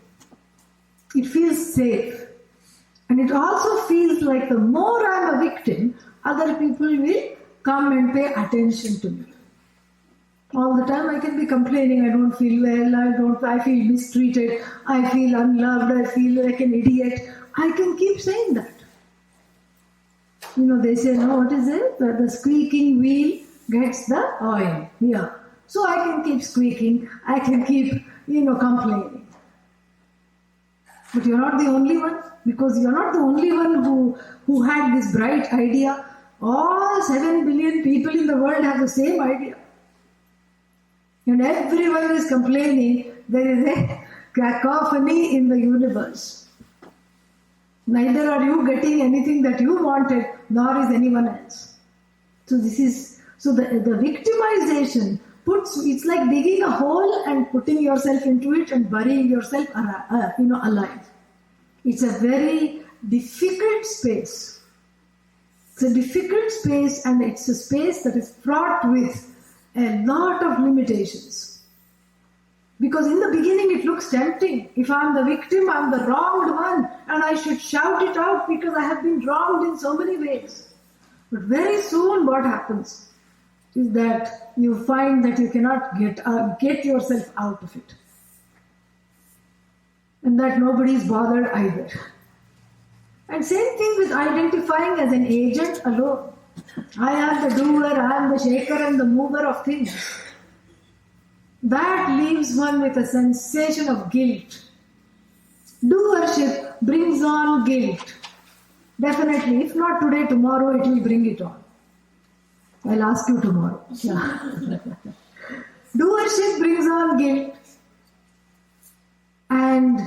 It feels safe. And it also feels like the more I'm a victim, other people will come and pay attention to me. All the time I can be complaining, I don't feel well, I feel mistreated, I feel unloved, I feel like an idiot. I can keep saying that. They say, no, what is it? The squeaking wheel gets the oil. Yeah. So I can keep squeaking, I can keep, complaining. But you're not the only one, because you're not the only one who had this bright idea. All 7 billion people in the world have the same idea. And everyone is complaining. There is a cacophony in the universe. Neither are you getting anything that you wanted, nor is anyone else. So the victimization it's like digging a hole and putting yourself into it and burying yourself alive. It's a very difficult space. It's a difficult space, and it's a space that is fraught with a lot of limitations. Because in the beginning it looks tempting. If I'm the victim, I'm the wronged one, and I should shout it out because I have been wronged in so many ways. But very soon what happens is that you find that you cannot get yourself out of it. And that nobody is bothered either. And same thing with identifying as an agent alone. I am the doer, I am the shaker and the mover of things. That leaves one with a sensation of guilt. Doership brings on guilt. Definitely, if not today, tomorrow it will bring it on. I'll ask you tomorrow. Yeah. Doership brings on guilt, and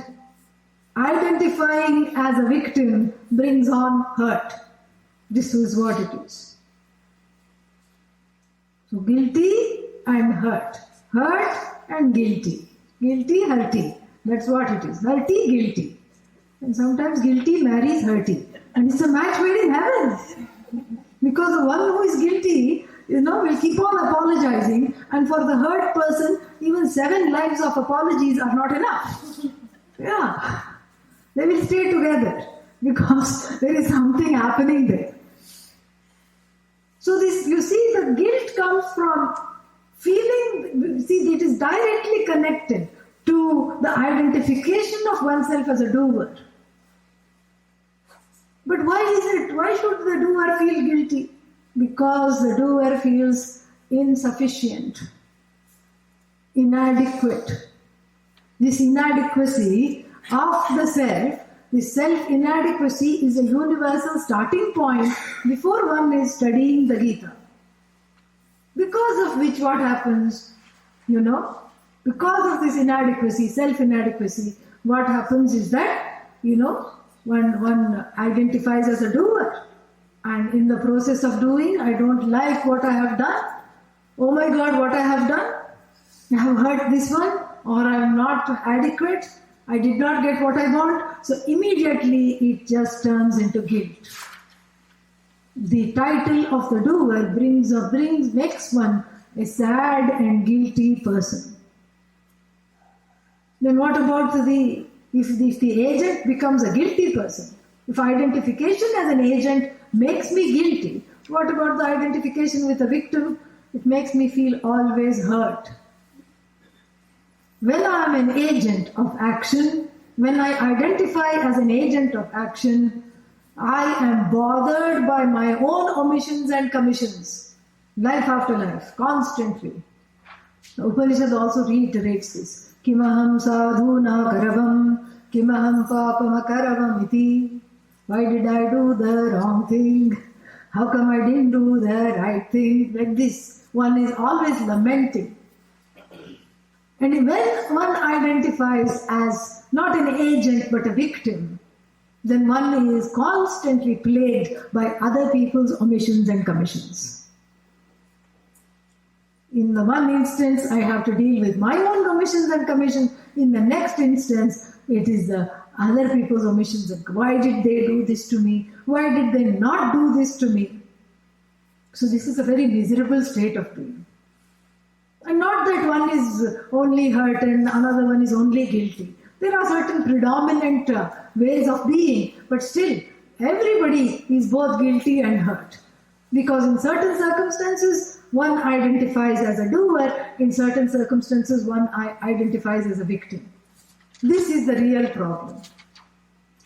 identifying as a victim brings on hurt. This is what it is. So guilty and hurt. Hurt and guilty. Guilty, hurty. That's what it is. Hurty, guilty. And sometimes guilty marries hurty. And it's a match made in heaven. Because the one who is guilty, will keep on apologizing. And for the hurt person, even 7 lives of apologies are not enough. Yeah. They will stay together because there is something happening there. So this, you see, the guilt comes from feeling, see, it is directly connected to the identification of oneself as a doer. But why is it? Why should the doer feel guilty? Because the doer feels insufficient, inadequate. This inadequacy of the self, this self-inadequacy is a universal starting point before one is studying the Gita. Because of which what happens, because of this inadequacy, self-inadequacy, what happens is that, one identifies as a doer. And in the process of doing, I don't like what I have done. Oh my God, what I have done. I have hurt this one, or I am not adequate. I did not get what I want. So immediately it just turns into guilt. The title of the doer makes one a sad and guilty person. Then what about if the agent becomes a guilty person? If identification as an agent makes me guilty, what about the identification with a victim? It makes me feel always hurt. When I am an agent of action, when I identify as an agent of action, I am bothered by my own omissions and commissions, life after life, constantly. The Upanishad also reiterates this. Kimaham sadhuna karavam, kimaham papam akaravam iti. Why did I do the wrong thing? How come I didn't do the right thing? Like this, one is always lamenting. And when one identifies as not an agent but a victim, then one is constantly plagued by other people's omissions and commissions. In the one instance, I have to deal with my own omissions and commissions. In the next instance, it is the other people's omissions. Why did they do this to me? Why did they not do this to me? So this is a very miserable state of being. And not that one is only hurt and another one is only guilty. There are certain predominant ways of being, but still, everybody is both guilty and hurt. Because in certain circumstances, one identifies as a doer, in certain circumstances, one identifies as a victim. This is the real problem.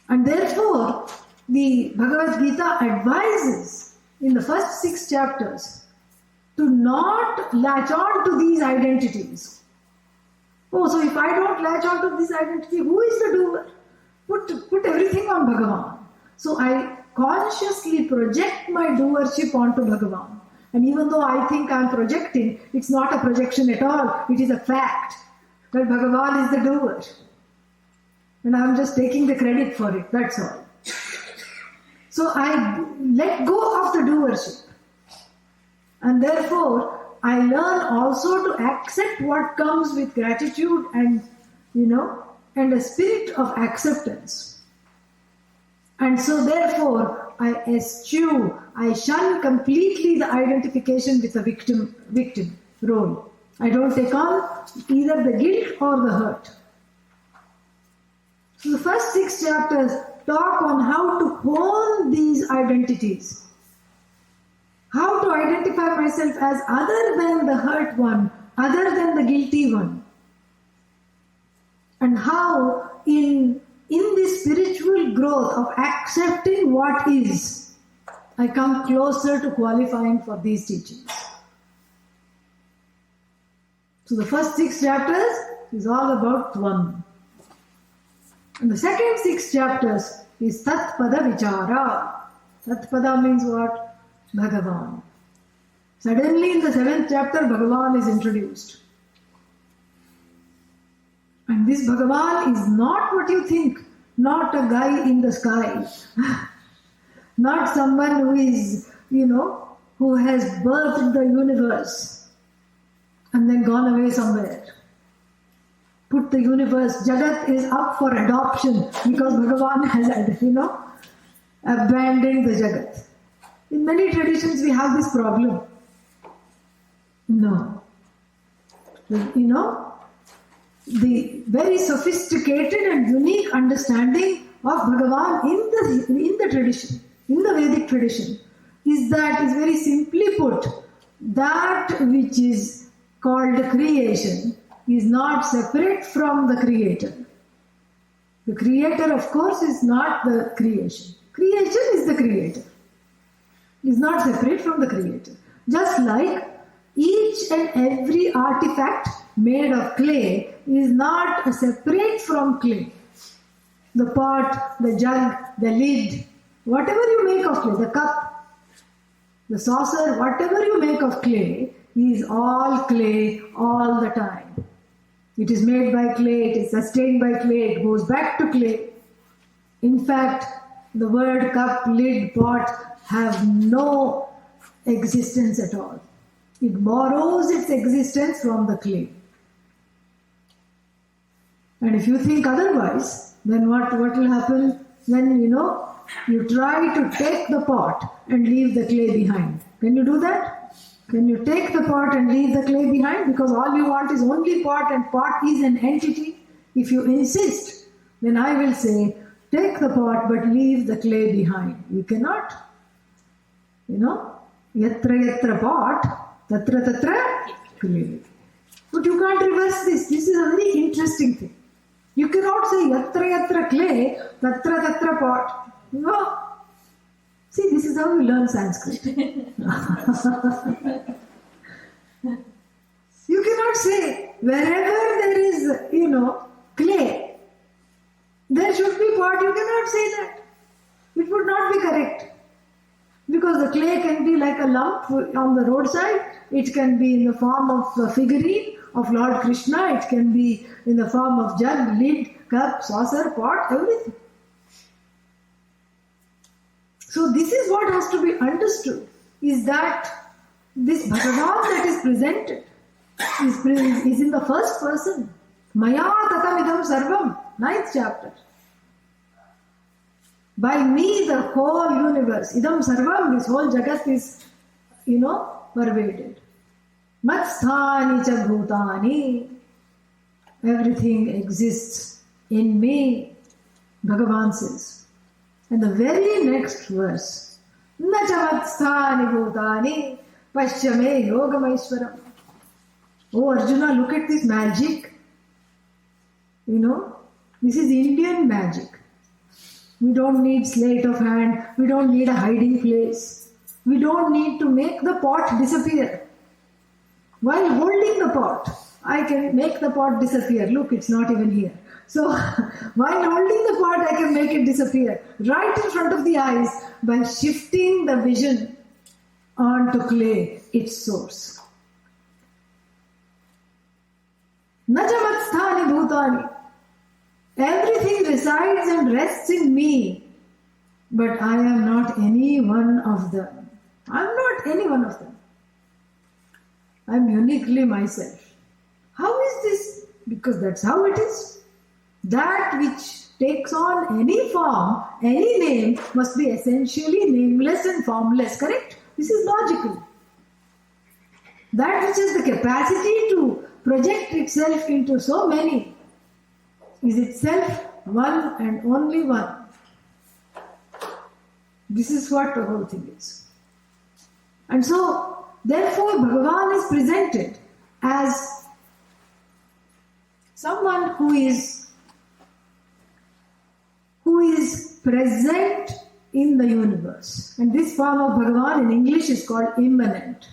And therefore, the Bhagavad Gita advises in the first 6 chapters to not latch on to these identities. Oh, so if I don't latch on to this identity, who is the doer? Put everything on Bhagavan. So I consciously project my doership onto Bhagavan. And even though I think I'm projecting, it's not a projection at all. It is a fact that Bhagavan is the doer. And I'm just taking the credit for it, that's all. So I let go of the doership. And therefore, I learn also to accept what comes with gratitude and, and a spirit of acceptance. And so therefore, I eschew, I shun completely the identification with the victim role. I don't take on either the guilt or the hurt. So the first 6 chapters talk on how to hone these identities. How to identify myself as other than the hurt one, other than the guilty one. And how in this spiritual growth of accepting what is, I come closer to qualifying for these teachings. So the first 6 chapters is all about Tvam. And the second 6 chapters is Tat Pada Vichara. Tat Pada means what? Bhagavan. Suddenly in the 7th chapter, Bhagavan is introduced. And this Bhagavan is not what you think, not a guy in the sky, not someone who is, who has birthed the universe and then gone away somewhere. Put the universe, Jagat is up for adoption because Bhagavan has, abandoned the Jagat. In many traditions we have this problem. No. The very sophisticated and unique understanding of Bhagavan in the tradition, in the Vedic tradition, is very simply put, that which is called creation is not separate from the creator. The creator, of course, is not the creation. Creation is the creator. Is not separate from the creator. Just like each and every artifact made of clay is not separate from clay. The pot, the jug, the lid, whatever you make of clay, the cup, the saucer, whatever you make of clay is all clay all the time. It is made by clay, it is sustained by clay, it goes back to clay. In fact, the word cup, lid, pot have no existence at all. It borrows its existence from the clay. And if you think otherwise, then what will happen when you try to take the pot and leave the clay behind? Can you do that? Can you take the pot and leave the clay behind? Because all you want is only pot, and pot is an entity. If you insist, then I will say, take the pot but leave the clay behind. You cannot. Yatra yatra pot, tatra tatra clay. But you can't reverse this. This is a very interesting thing. You cannot say yatra yatra clay, tatra tatra pot. No. See, this is how you learn Sanskrit. You cannot say wherever there is, clay, there should be pot. You cannot say that. It would not be correct. Because the clay can be like a lump on the roadside. It can be in the form of a figurine of Lord Krishna. It can be in the form of jug, lid, cup, saucer, pot, everything. So this is what has to be understood, is that this Bhagavan that is presented is in the first person. Maya tatam idam sarvam, 9th chapter. By me the whole universe, idam sarvam, this whole jagat is, pervaded. Matsthani cha bhutani, everything exists in me, Bhagavan says. And the very next verse, na cha matsthani bhutani, paschame yogamaishwaram. Oh Arjuna, look at this magic. This is Indian magic. We don't need sleight of hand. We don't need a hiding place. We don't need to make the pot disappear. While holding the pot, I can make the pot disappear. Look, it's not even here. So, while holding the pot, I can make it disappear right in front of the eyes by shifting the vision onto clay, its source. Najamatstani bhutani. Everything resides and rests in me, but I am not any one of them. I am not any one of them. I am uniquely myself. How is this? Because that's how it is. That which takes on any form, any name, must be essentially nameless and formless, correct? This is logical. That which has the capacity to project itself into so many is itself one and only one. This is what the whole thing is. And so, therefore, Bhagavan is presented as someone who is present in the universe. And this form of Bhagavan in English is called immanent.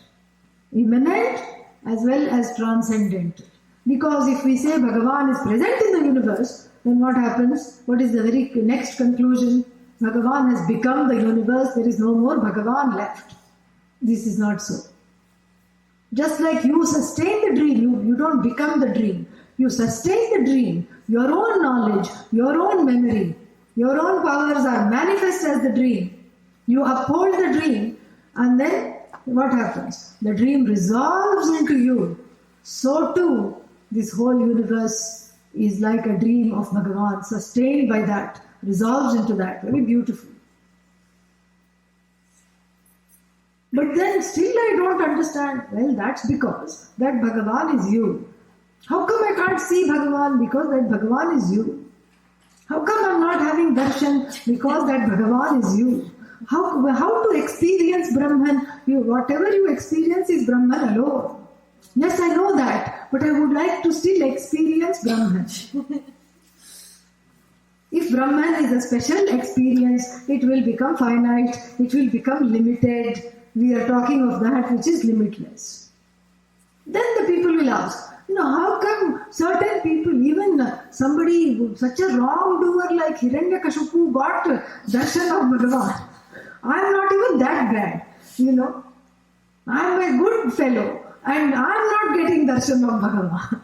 Immanent as well as transcendental. Because if we say Bhagavan is present in the universe, then what happens? What is the very next conclusion? Bhagavan has become the universe. There is no more Bhagavan left. This is not so. Just like you sustain the dream, you don't become the dream. You sustain the dream. Your own knowledge, your own memory, your own powers are manifest as the dream. You uphold the dream, and then what happens? The dream resolves into you. So too, this whole universe is like a dream of Bhagavan, sustained by that, resolves into that. Very beautiful. But then still I don't understand. Well, that's because that Bhagavan is you. How come I can't see Bhagavan? Because that Bhagavan is you. How come I'm not having darshan? Because that Bhagavan is you. How to experience Brahman? Whatever you experience is Brahman alone. Yes, I know that, but I would like to still experience Brahman. If Brahman is a special experience, it will become finite, it will become limited. We are talking of that which is limitless. Then the people will ask, how come certain people, even somebody, such a wrongdoer like Hiranyakashipu got darshan of Bhagavan? I am not even that bad, I am a good fellow and I am not getting darshan of Bhagavan.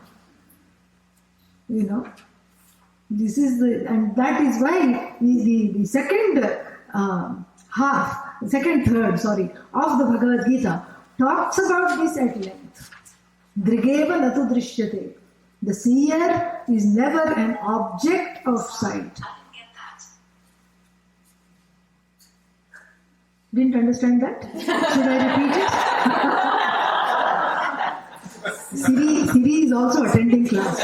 This is and that is why the second third of the Bhagavad Gita talks about this at length. Drigeva natu drishyate. The seer is never an object of sight. Didn't understand that? Should I repeat it? Siri is also attending class.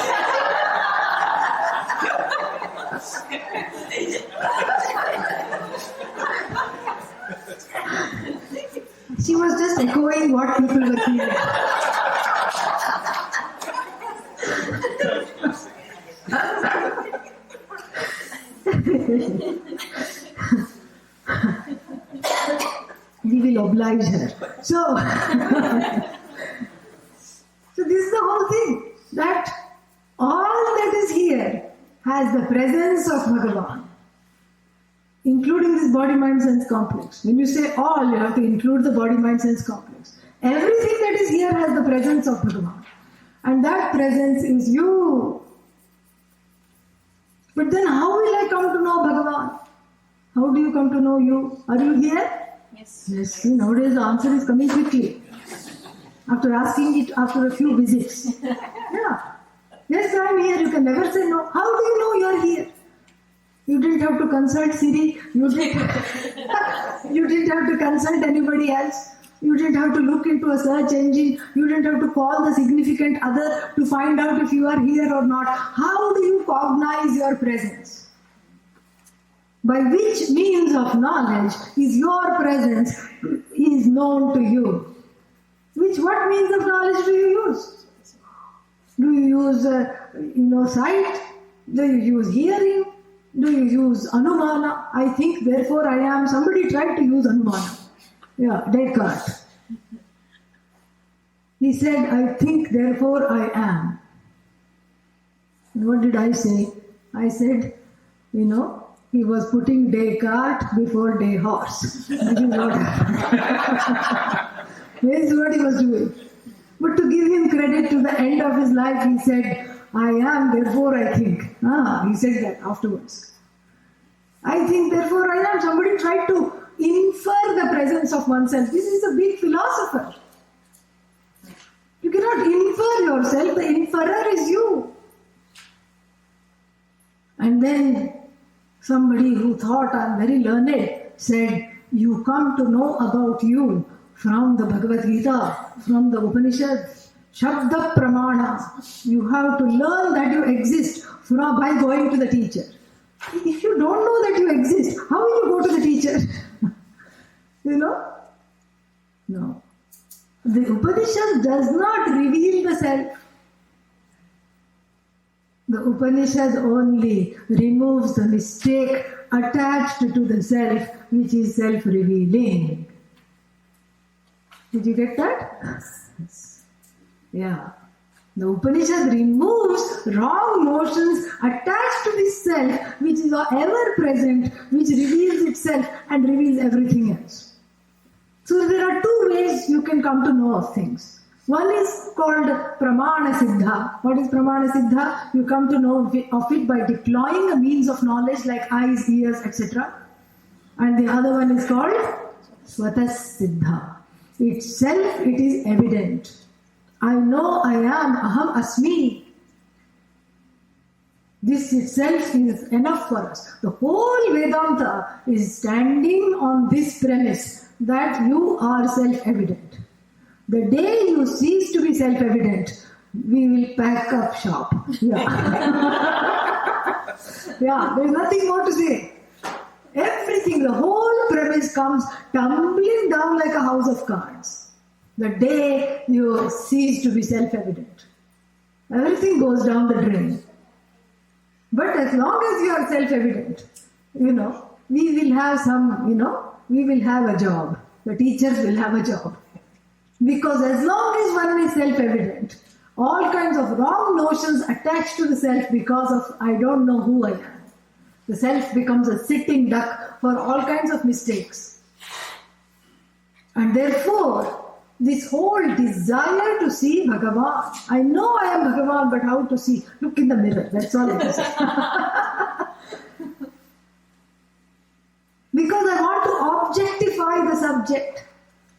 She was just echoing what people were feeling. We will oblige her. So this is the whole thing, that all that is here has the presence of Bhagavan, including this body-mind-sense complex. When you say all, you have to include the body-mind-sense complex. Everything that is here has the presence of Bhagavan. And that presence is you. But then how will I come to know Bhagavan? How do you come to know you? Are you here? Yes. Yes. See, nowadays the answer is coming quickly. After asking it after a few visits. Yeah. Yes, I am here. You can never say no. How do you know you are here? You didn't have to consult Siri. You didn't have to consult anybody else. You didn't have to look into a search engine. You didn't have to call the significant other to find out if you are here or not. How do you cognize your presence? By which means of knowledge is your presence is known to you? What means of knowledge do you use? Do you use sight? Do you use hearing? Do you use anumana? I think, therefore I am. Somebody tried to use anumana. Yeah, Descartes. He said, I think, therefore I am. What did I say? I said, he was putting Descartes before day horse. This is what happened. This is what he was doing. But to give him credit, to the end of his life, he said, I am, therefore I think. He said that afterwards. I think, therefore I am. Somebody tried to infer the presence of oneself. This is a big philosopher. You cannot infer yourself. The inferer is you. And then somebody who thought I am very learned said, you come to know about you from the Bhagavad Gita, from the Upanishads, Shabda Pramana. You have to learn that you exist by going to the teacher. If you don't know that you exist, how will you go to the teacher? No. The Upanishad does not reveal the self. The Upanishad only removes the mistake attached to the self, which is self-revealing. Did you get that? Yeah. The Upanishad removes wrong notions attached to this self, which is ever present, which reveals itself and reveals everything else. So there are two ways you can come to know of things. One is called Pramana Siddha. What is Pramana Siddha? You come to know of it by deploying a means of knowledge like eyes, ears, etc. And the other one is called Swata Siddha. Itself, it is evident. I know I am, aham asmi. This itself is enough for us. The whole Vedanta is standing on this premise that you are self-evident. The day you cease to be self-evident, we will pack up shop. Yeah, yeah, there's nothing more to say. Everything, the whole premise comes tumbling down like a house of cards. The day you cease to be self-evident, everything goes down the drain. But as long as you are self-evident, we will have we will have a job. The teachers will have a job. Because as long as one is self-evident, all kinds of wrong notions attached to the self because of I don't know who I am. The self becomes a sitting duck for all kinds of mistakes. And therefore, this whole desire to see Bhagavan. I know I am Bhagavan, but how to see? Look in the mirror. That's all it is. Because I want to objectify the subject.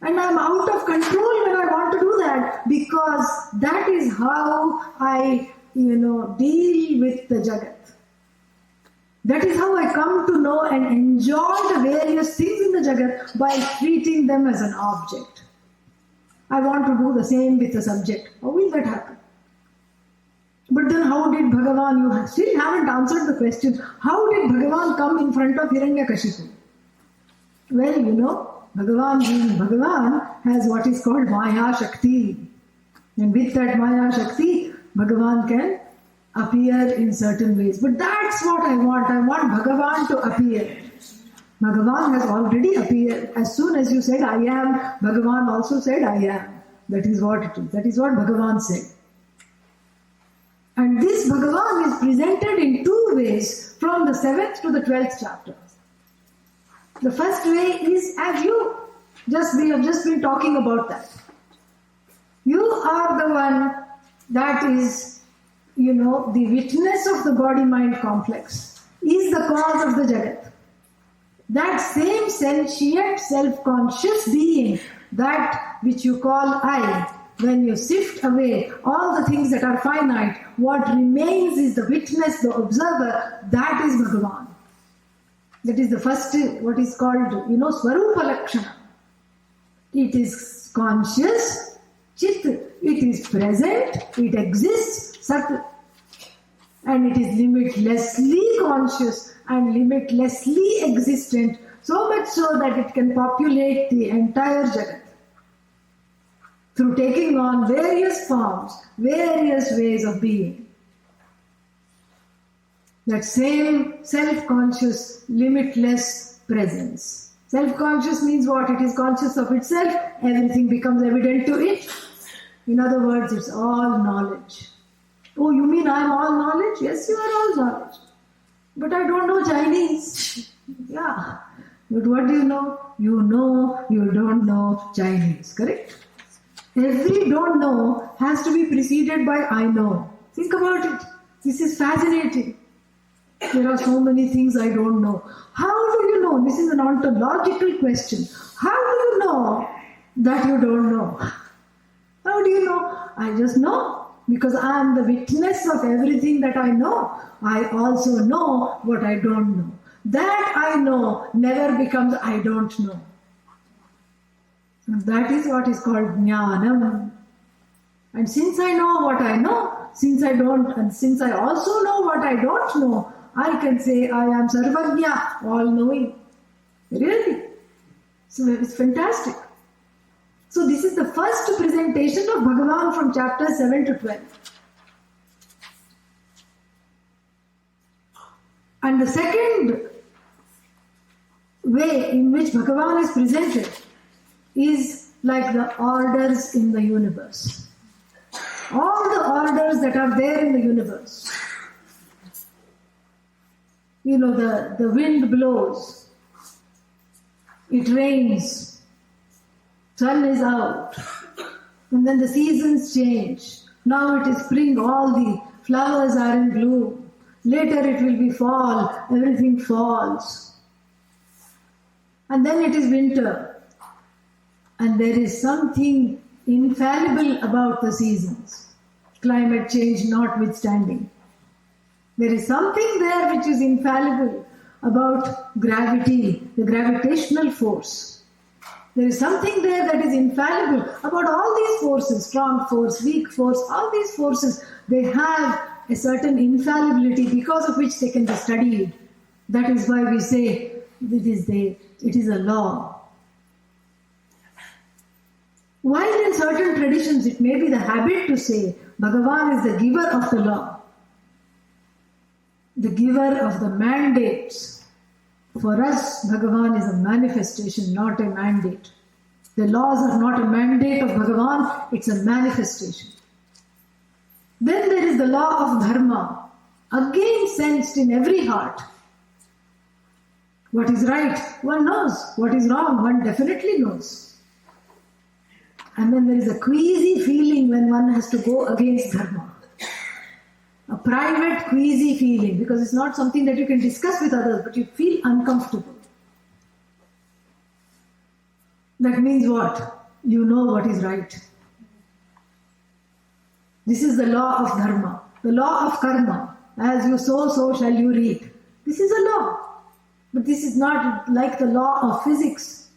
And I'm out of control when I want to do that. Because that is how I, deal with the Jagat. That is how I come to know and enjoy the various things in the Jagat by treating them as an object. I want to do the same with the subject. How will that happen? But then how did Bhagavan, you still haven't answered the question, how did Bhagavan come in front of Hiranyakashipu? Well, Bhagavan being Bhagavan has what is called Maya Shakti. And with that Maya Shakti, Bhagavan can appear in certain ways. But that's what I want. I want Bhagavan to appear. Bhagavan has already appeared. As soon as you said I am, Bhagavan also said I am. That is what it is. That is what Bhagavan said. And this Bhagavan is presented in two ways from the 7th to the 12th chapter. The first way is as we have just been talking about that. You are the one that is, the witness of the body-mind complex, is the cause of the Jagat. That same sentient, self-conscious being, that which you call I, when you sift away all the things that are finite, what remains is the witness, the observer, that is Bhagavan. That is the first, what is called, Swarupa Lakshana. It is conscious, Chit, it is present, it exists, Sat. And it is limitlessly conscious and limitlessly existent, so much so that it can populate the entire Jagat through taking on various forms, various ways of being. That same self-conscious, limitless presence. Self-conscious means what? It is conscious of itself, everything becomes evident to it. In other words, it's all knowledge. Oh, you mean I am all knowledge? Yes, you are all knowledge. But I don't know Chinese. Yeah. But what do you know? You know you don't know Chinese. Correct? Every don't know has to be preceded by I know. Think about it. This is fascinating. There are so many things I don't know. How do you know? This is an ontological question. How do you know that you don't know? How do you know? I just know. Because I am the witness of everything that I know. I also know what I don't know. That I know never becomes I don't know. And that is what is called jnanam. And since I know what I know, since I don't, and since I also know what I don't know, I can say I am sarvagnya, all-knowing. Really? So it's fantastic. So this is the first presentation of Bhagavan from chapter 7 to 12. And the second way in which Bhagavan is presented is like the orders in the universe. All the orders that are there in the universe. The wind blows, it rains, sun is out, And then the seasons change. Now it is spring, all the flowers are in bloom. Later it will be fall, everything falls. And then it is winter. And there is something infallible about the seasons, climate change notwithstanding. There is something there which is infallible about gravity, the gravitational force. There is something there that is infallible about all these forces, strong force, weak force, all these forces. They have a certain infallibility because of which they can be studied. That is why we say it is a law. While in certain traditions it may be the habit to say Bhagavan is the giver of the law, the giver of the mandates. For us, Bhagavan is a manifestation, not a mandate. The laws are not a mandate of Bhagavan, it's a manifestation. Then there is the law of dharma, again sensed in every heart. What is right, one knows. What is wrong, one definitely knows. And then there is a queasy feeling when one has to go against dharma. A private queasy feeling, because it's not something that you can discuss with others, but you feel uncomfortable. That means what? You know what is right. This is the law of dharma, the law of karma. As you sow, so shall you reap. This is a law. But this is not like the law of physics,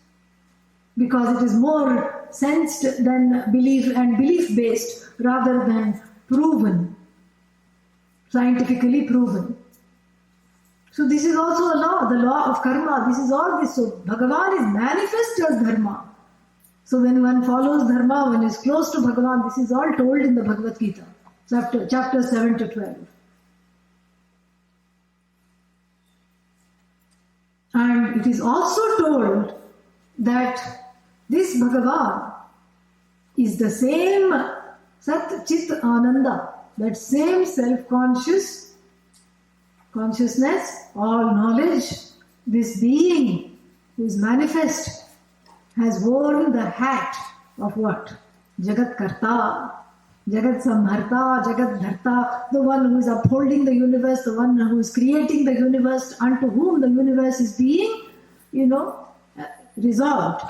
because it is more sensed than belief and belief-based rather than proven. Scientifically proven. So this is also a law, the law of karma. This is all this. So Bhagavan is manifest as dharma. So when one follows dharma, one is close to Bhagavan. This is all told in the Bhagavad Gita, chapters 7 to 12. And it is also told that this Bhagavan is the same Sat Chit Ananda, that same self-consciousness, all knowledge, this being who is manifest, has worn the hat of what? Jagat Karta, Jagat Samharta, Jagat Dharta, the one who is upholding the universe, the one who is creating the universe, unto whom the universe is being, resolved.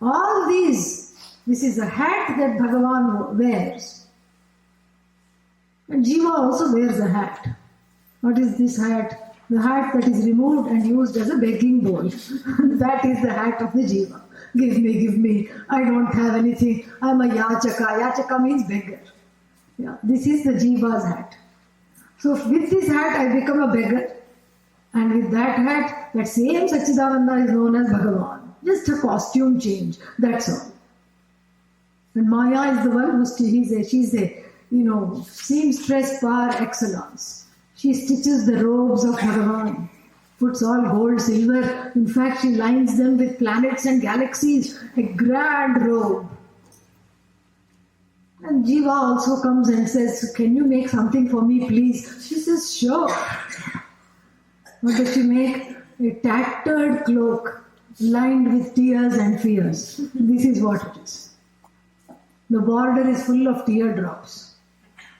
All these, this is a hat that Bhagavan wears. And Jiva also wears a hat. What is this hat? The hat that is removed and used as a begging bowl. That is the hat of the Jiva. Give me. I don't have anything. I'm a yachaka. Yachaka means beggar. Yeah, this is the Jiva's hat. So with this hat I become a beggar. And with that hat, that same Satchidananda is known as Bhagavan. Just a costume change. That's all. And Maya is the one who she's a seamstress par excellence. She stitches the robes of Bhagavan, puts all gold, silver. In fact, she lines them with planets and galaxies, a grand robe. And Jiva also comes and says, can you make something for me, please? She says, sure. What does she make? A tattered cloak lined with tears and fears. This is what it is. The border is full of teardrops.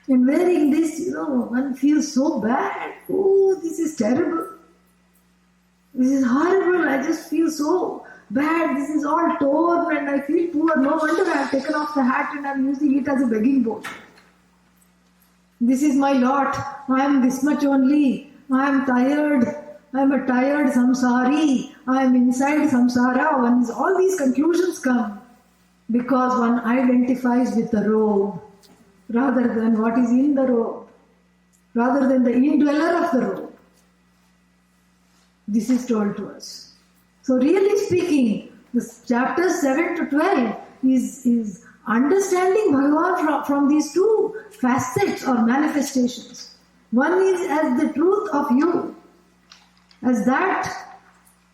And wearing this, one feels so bad. Oh, this is terrible. This is horrible. I just feel so bad. This is all torn and I feel poor. No wonder I have taken off the hat and I'm using it as a begging bowl. This is my lot. I am this much only. I am tired. I am a tired samsari. I am inside samsara. All these conclusions come because one identifies with the robe rather than what is in the robe, rather than the indweller of the robe. This is told to us. So really speaking, this chapters 7 to 12 is understanding Bhagavan from these two facets or manifestations. One is as the truth of you, as that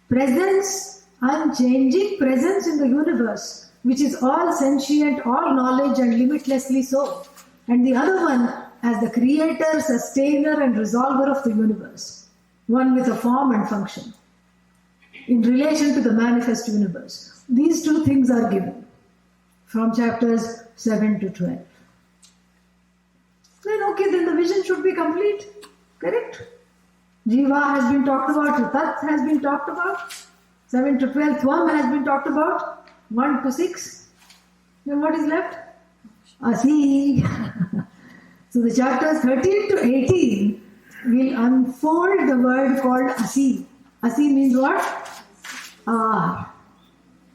presence, unchanging presence in the universe, which is all sentient, all knowledge and limitlessly so. And the other one as the creator, sustainer and resolver of the universe. One with a form and function in relation to the manifest universe. These two things are given from chapters 7 to 12. Then the vision should be complete. Correct? Jiva has been talked about, Tat has been talked about, 7 to 12, Tvam has been talked about, 1 to 6. Then what is left? Asi. So the chapters 13 to 18 will unfold the word called Asi. Asi means what? Are.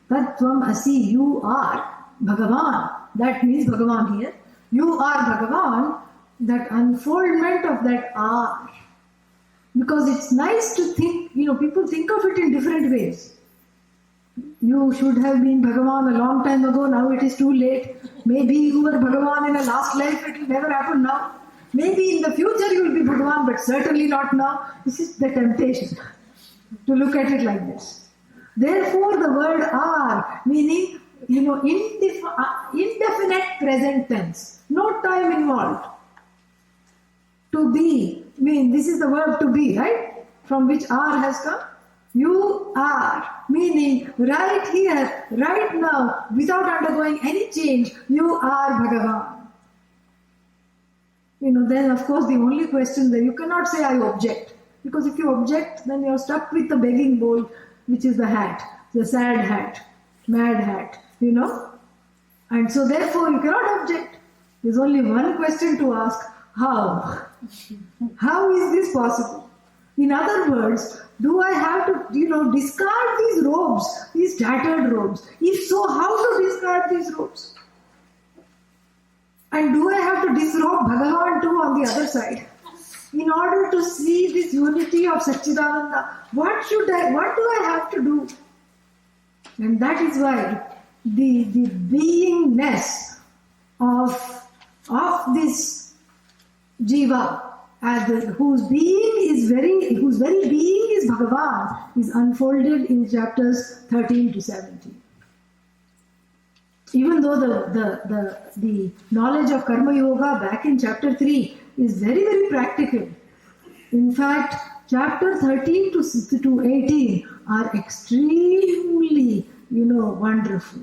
Tat Tvam Asi, you are Bhagavan. That means Bhagavan here. You are Bhagavan, that unfoldment of that are. Because it's nice to think, people think of it in different ways. You should have been Bhagavan a long time ago, now it is too late. Maybe you were Bhagavan in a last life, it will never happen now. Maybe in the future you will be Bhagavan, but certainly not now. This is the temptation, to look at it like this. Therefore the word are, meaning, indefinite present tense, no time involved. To be, this is the verb to be, right? From which are has come. You are, meaning right here, right now, without undergoing any change, you are Bhagavan. Then of course the only question that you cannot say I object. Because if you object, then you're stuck with the begging bowl, which is the hat, the sad hat, mad hat, And so therefore you cannot object. There's only one question to ask, how? How is this possible? In other words, do I have to, discard these robes, these tattered robes? If so, how to discard these robes? And do I have to disrobe Bhagavan too on the other side? In order to see this unity of Satchidananda, what do I have to do? And that is why the beingness of this Jiva, whose very being is Bhagavan, is unfolded in chapters 13 to 17. Even though the knowledge of Karma Yoga back in chapter 3 is very, very practical. In fact, chapter 13 to 18 are extremely, wonderful.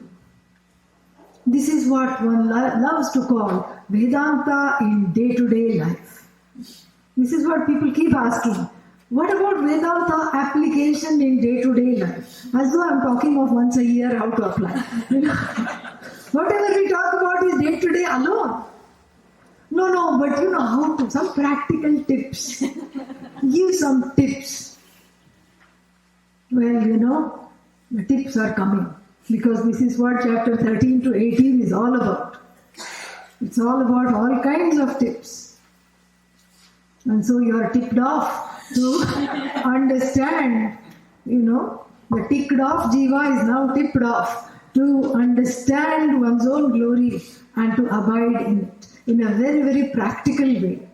This is what one loves to call Vedanta in day-to-day life. This is what people keep asking. What about Vedanta application in day-to-day life? As though I'm talking of once a year how to apply. Whatever we talk about is day-to-day alone. No, but how to, some practical tips. Give some tips. Well, the tips are coming. Because this is what chapter 13 to 18 is all about. It's all about all kinds of tips. And so you are tipped off to understand, the ticked off Jiva is now tipped off to understand one's own glory and to abide in it in a very, very practical way.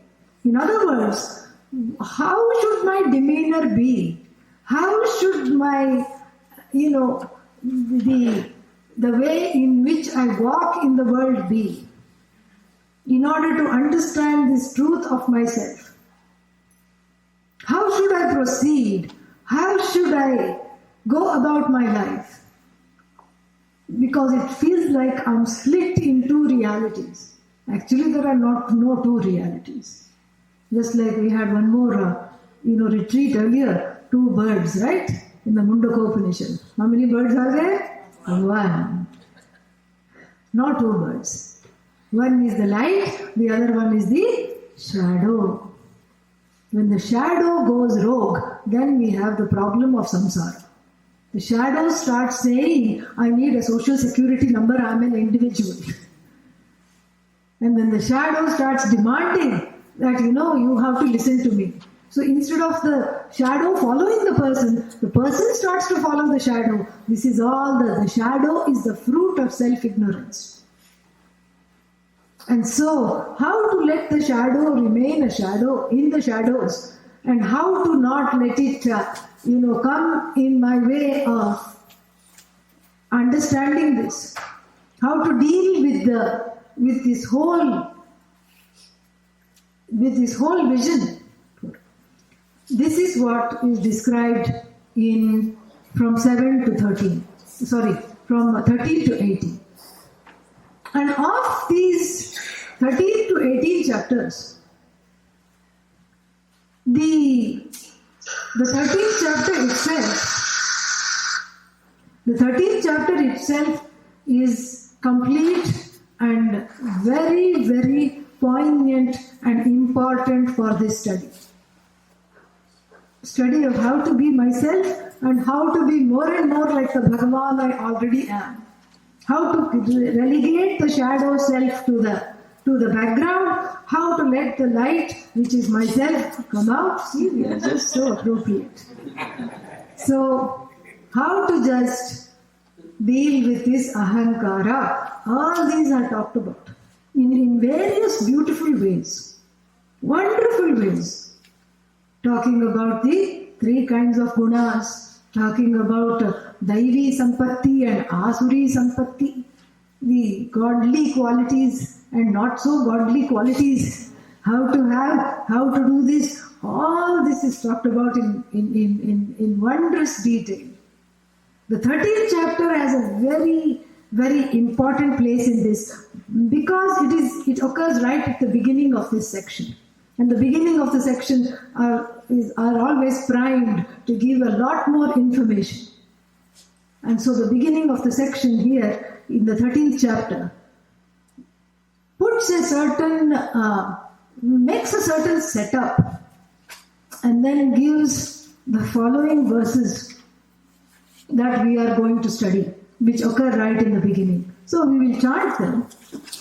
In other words, how should my demeanor be? How should my, the way in which I walk in the world be, in order to understand this truth of myself? How should I proceed? How should I go about my life? Because it feels like I'm split in two realities. Actually, there are no two realities. Just like we had one more, retreat earlier, two birds, right? In the Mundaka Upanishad. How many birds are there? One. Not two birds. One is the light, the other one is the shadow. When the shadow goes rogue, then we have the problem of samsara. The shadow starts saying, I need a social security number, I'm an individual. And then the shadow starts demanding that, you have to listen to me. So instead of the shadow following the person starts to follow the shadow. This is all the shadow is the fruit of self-ignorance. And so, how to let the shadow remain a shadow in the shadows, and how to not let it, come in my way of understanding this. How to deal with this whole vision. This is what is described from 7 to 13. Sorry, from 13 to 18. And of these 13 to 18 chapters, the 13th chapter itself is complete and very, very poignant and important for this study. Study of how to be myself and how to be more and more like the Bhagavan I already am. How to relegate the shadow self to the background, how to let the light, which is myself, come out. See, we are just so appropriate. So, how to just deal with this ahankara. All these are talked about in various beautiful ways, wonderful ways. Talking about the 3 kinds of gunas, talking about Daivi Sampatti and Asuri Sampatti, the godly qualities and not so godly qualities, how to do this, all this is talked about in wondrous detail. The 13th chapter has a very, very important place in this because it occurs right at the beginning of this section. And the beginning of the section are always primed to give a lot more information. And so the beginning of the section here in the 13th chapter puts makes a certain setup and then gives the following verses that we are going to study, which occur right in the beginning. So we will chant them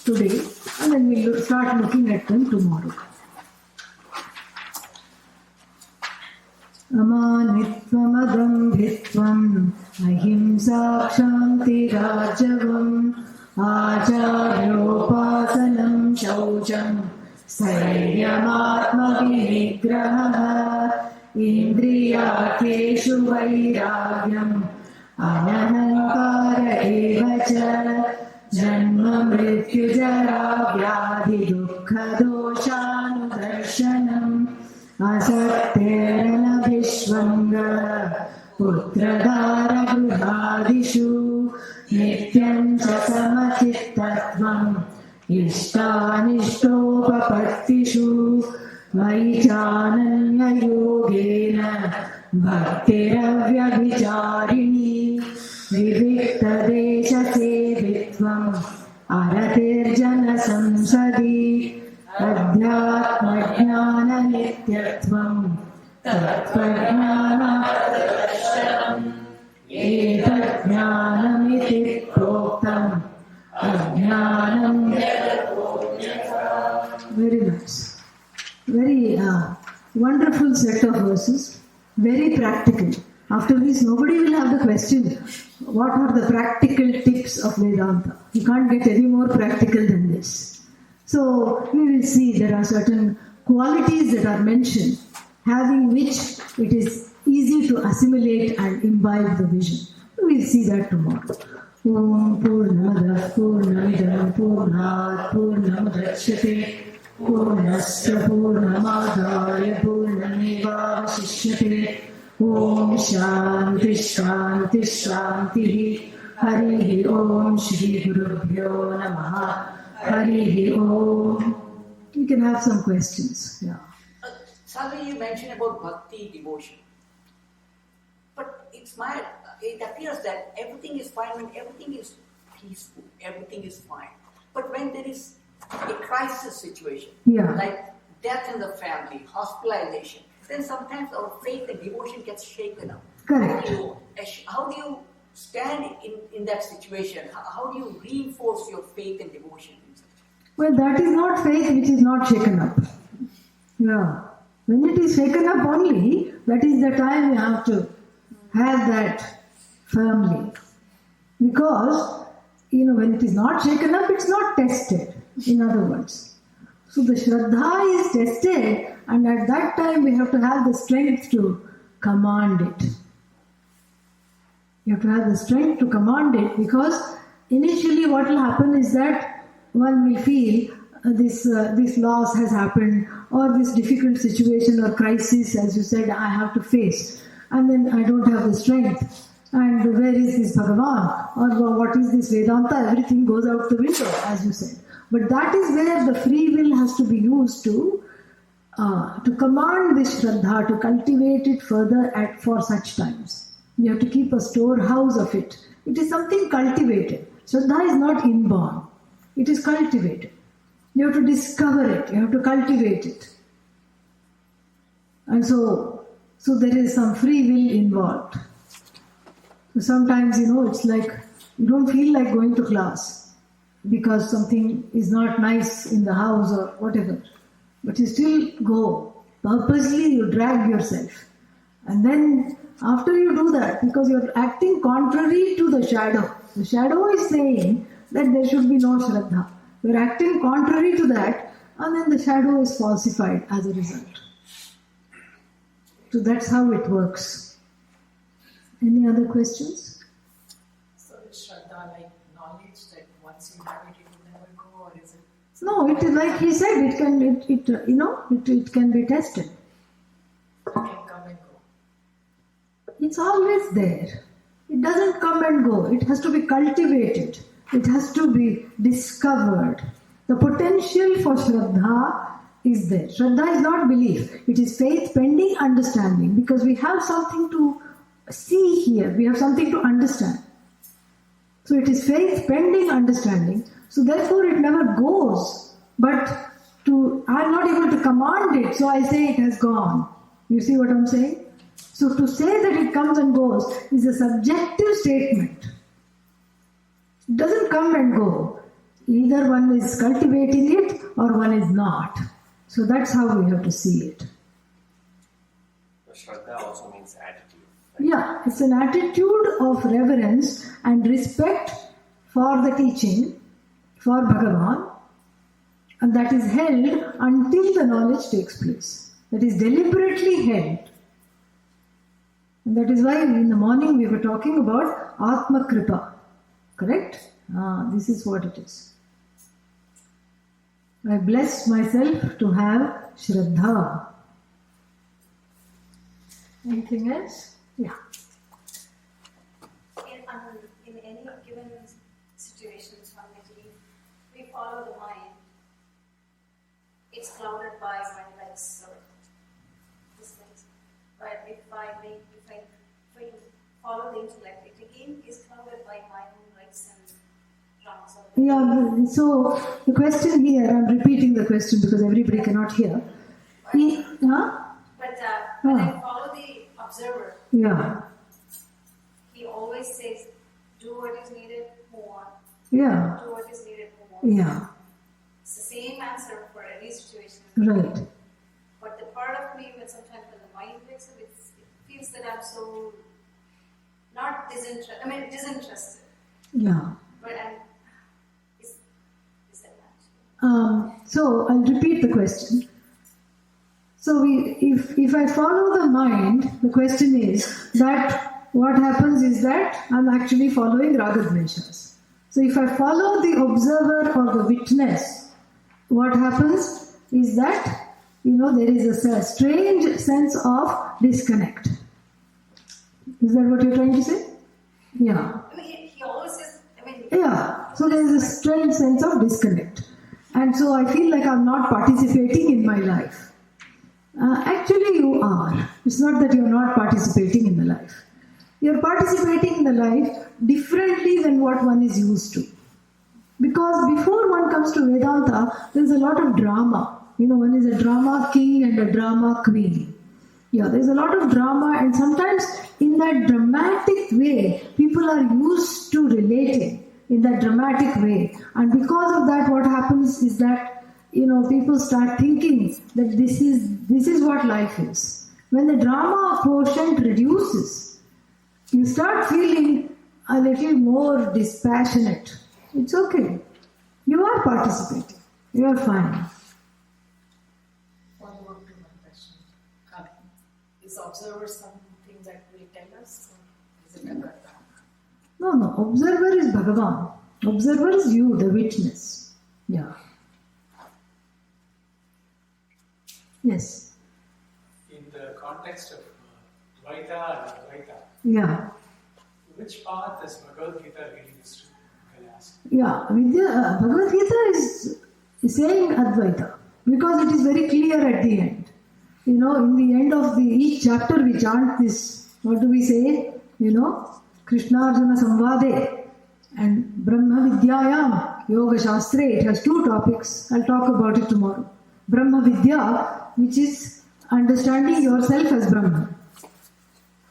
today and then we'll start looking at them tomorrow. Amanitvamadambhitvam ahimsa kshantirajyavam acharyopasanam shaucham sairyamatmavinigraha indriyartheshu vairagyam anahankara evacha janma mrityujara vyadhi dukkha doshanudarshanam asatterana vishvanga putradhara gruhadishu nityam cha samachittatvam ishtanishtopapartishu vaichananya yogena bhaktiravyavicharini viviktadesha sevitvam aratirjana samsadi adhyatmajnana nityatvam tattvaඥānādarshanam etajñānamiti proktam ajñānam. Very nice. Very wonderful set of verses. Very practical. After this, nobody will have the question, what are the practical tips of Vedanta? You can't get any more practical than this. So, we will see there are certain qualities that are mentioned, having which it is easy to assimilate and imbibe the vision. We will see that tomorrow. Om Purnamada Purnamidam Purnat Purnamudachyate Purnasya Purnamadaya Purnamevavasishyate. Om Shanti Shanti Shanti. Harihi Om Shri Gurubhyo Namaha. Harihi Om. We can have some questions. Yeah. Sadhguru, you mentioned about bhakti, devotion. But it appears that everything is fine when everything is peaceful, everything is fine. But when there is a crisis situation, like death in the family, hospitalization, then sometimes our faith and devotion gets shaken up. Correct. How do you stand in that situation? How do you reinforce your faith and devotion? Well, that is not faith which is not shaken up. Yeah. When it is shaken up only, that is the time you have to have that firmly. Because, when it is not shaken up, it's not tested, in other words. So the Shraddha is tested, and at that time we have to have the strength to command it. You have to have the strength to command it, because initially what will happen is that one will feel this loss has happened, or this difficult situation or crisis, as you said, I have to face. And then I don't have the strength. And where is this Bhagavan? Or what is this Vedanta? Everything goes out the window, as you said. But that is where the free will has to be used to command this Shraddha, to cultivate it further for such times. You have to keep a storehouse of it. It is something cultivated. Shraddha is not inborn. It is cultivated. You have to discover it. You have to cultivate it. And so there is some free will involved. So sometimes, it's like you don't feel like going to class because something is not nice in the house or whatever. But you still go. Purposely you drag yourself. And then after you do that, because you're acting contrary to the shadow. The shadow is saying that there should be no Shraddha. You're acting contrary to that, and then the shadow is falsified as a result. So that's how it works. Any other questions? So is Shraddha like knowledge that once you have it, it will never go, or is it? No, it is like he said. It can be tested. It can come and go. It's always there. It doesn't come and go. It has to be cultivated. It has to be discovered. The potential for Shraddha is there. Shraddha is not belief. It is faith pending understanding, because we have something to see here. We have something to understand. So it is faith pending understanding. So therefore it never goes. But I'm not able to command it, so I say it has gone. You see what I'm saying? So to say that it comes and goes is a subjective statement. It doesn't come and go. Either one is cultivating it or one is not. So that's how we have to see it. Shraddha also means attitude. Yeah, it's an attitude of reverence and respect for the teaching, for Bhagavan, and that is held until the knowledge takes place. That is deliberately held. And that is why in the morning we were talking about Atma Kripa. Correct? This is what it is. I bless myself to have Shraddha. Anything else? Yeah. In any given situation, Swaminiji, we follow the mind. It's clouded by mind likes or dislikes. But if I follow the intellect, it again is clouded by my own likes and wrongs. Yeah, so the question here, I'm repeating the question because everybody cannot hear. But when I follow the observer, Yeah. he always says, do what is needed, move on. Yeah. Do what is needed, move on. Yeah. It's the same answer for every situation. Right. But the part of me, when sometimes when the mind wakes up, it feels that I'm so not disinterested. Yeah. But is that natural? So I'll repeat the question. So if I follow the mind, the question is that what happens is that I'm actually following Ragadveshas. So if I follow the observer or the witness, what happens is that, there is a strange sense of disconnect. Is that what you're trying to say? Yeah. He always says, Yeah. So there is a strange sense of disconnect. And so I feel like I'm not participating in my life. Actually, you are. It's not that you're not participating in the life. You're participating in the life differently than what one is used to. Because before one comes to Vedanta, there's a lot of drama. One is a drama king and a drama queen. Yeah, there's a lot of drama, and sometimes in that dramatic way, people are used to relating in that dramatic way. And because of that, what happens is that people start thinking that this is what life is. When the drama quotient reduces, you start feeling a little more dispassionate. It's okay. You are participating. You are fine. Follow up to my question. Is observer something that will tell us, or is it a karma? No. Observer is Bhagavan. Observer is you, the witness. Yeah. Yes. In the context of Dvaita and Advaita, Yeah. Which path is Bhagavad Gita really used to? Can I ask? Yeah, Bhagavad Gita is saying Advaita because it is very clear at the end. In the end of each chapter we chant this. What do we say? Krishna Arjuna Samvade and Brahma Vidyayam Yoga Shastre. It has two topics. I'll talk about it tomorrow. Brahma Vidya, which is understanding yourself as Brahma.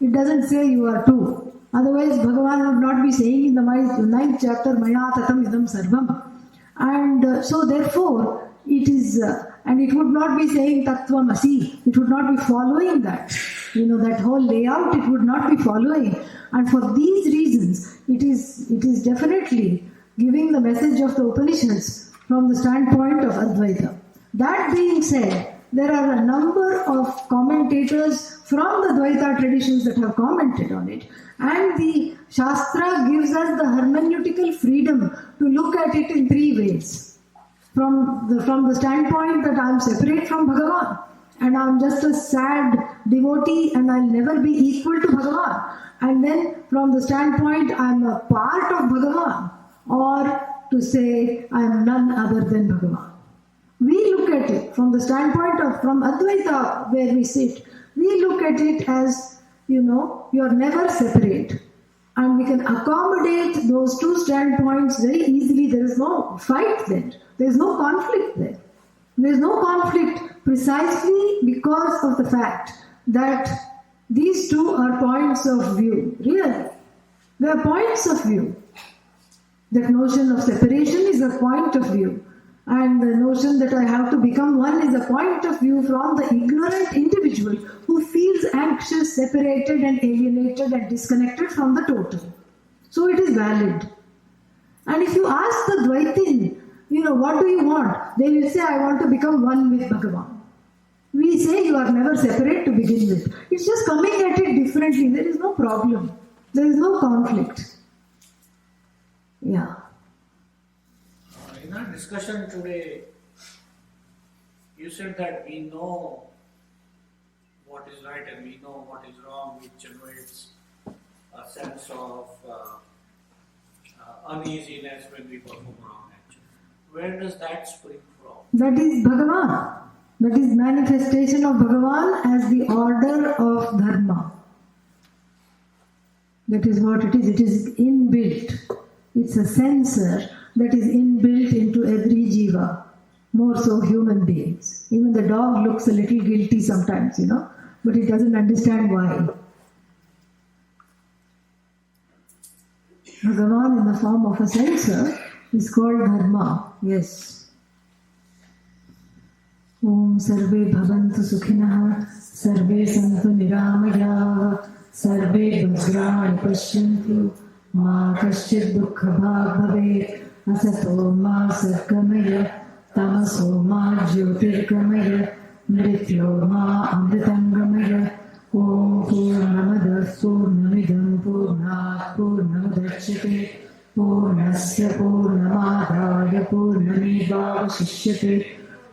It doesn't say you are two. Otherwise, Bhagavan would not be saying in the 9th chapter, Maya Tatam Idam Sarvam. And so therefore, it is, and it would not be saying Tattvam Asi. It would not be following that. That whole layout, it would not be following. And for these reasons, it is definitely giving the message of the Upanishads from the standpoint of Advaita. That being said, there are a number of commentators from the Dvaita traditions that have commented on it. And the Shastra gives us the hermeneutical freedom to look at it in three ways. From the standpoint that I am separate from Bhagavan and I am just a sad devotee and I will never be equal to Bhagavan. And then from the standpoint I am a part of Bhagavan, or to say I am none other than Bhagavan. We look at it from the standpoint of, from Advaita where we sit, we look at it as, you are never separate. And we can accommodate those two standpoints very easily. There is no fight there. There is no conflict there. There is no conflict precisely because of the fact that these two are points of view. Really. They are points of view. That notion of separation is a point of view. And the notion that I have to become one is a point of view from the ignorant individual who feels anxious, separated and alienated and disconnected from the total. So it is valid. And if you ask the Dvaitin, what do you want? They will say, I want to become one with Bhagavan. We say you are never separate to begin with. It's just coming at it differently. There is no problem. There is no conflict. Yeah. In our discussion today, you said that we know what is right and we know what is wrong, which generates a sense of uneasiness when we perform wrong action. Where does that spring from? That is Bhagavan. That is manifestation of Bhagavan as the order of Dharma. That is what it is. It is inbuilt. It's a sensor that is inbuilt into every jiva, more so human beings. Even the dog looks a little guilty sometimes, but it doesn't understand why. Bhagavan in the form of a sensor is called Dharma. Yes. Om Sarve Bhavantu Sukhinah, Sarve Santu Niramaya, Sarve Bhajrani Pashyantu, Ma Kaschid Dukkha Bhavet, Asato Ma Satgamaya, Tamaso Ma Jyotirgamaya, Mrityo Ma Amritangamaya, Om Purnamada Purnamidam Purnat Purnamudachyate, Purnasya Purnamadaya Purnamedavashishyate,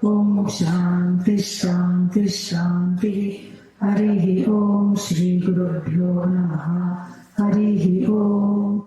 Om Shanti Shanti Shanti. Harihi Om Shri Gurubhyo Namaha. Harihi Om.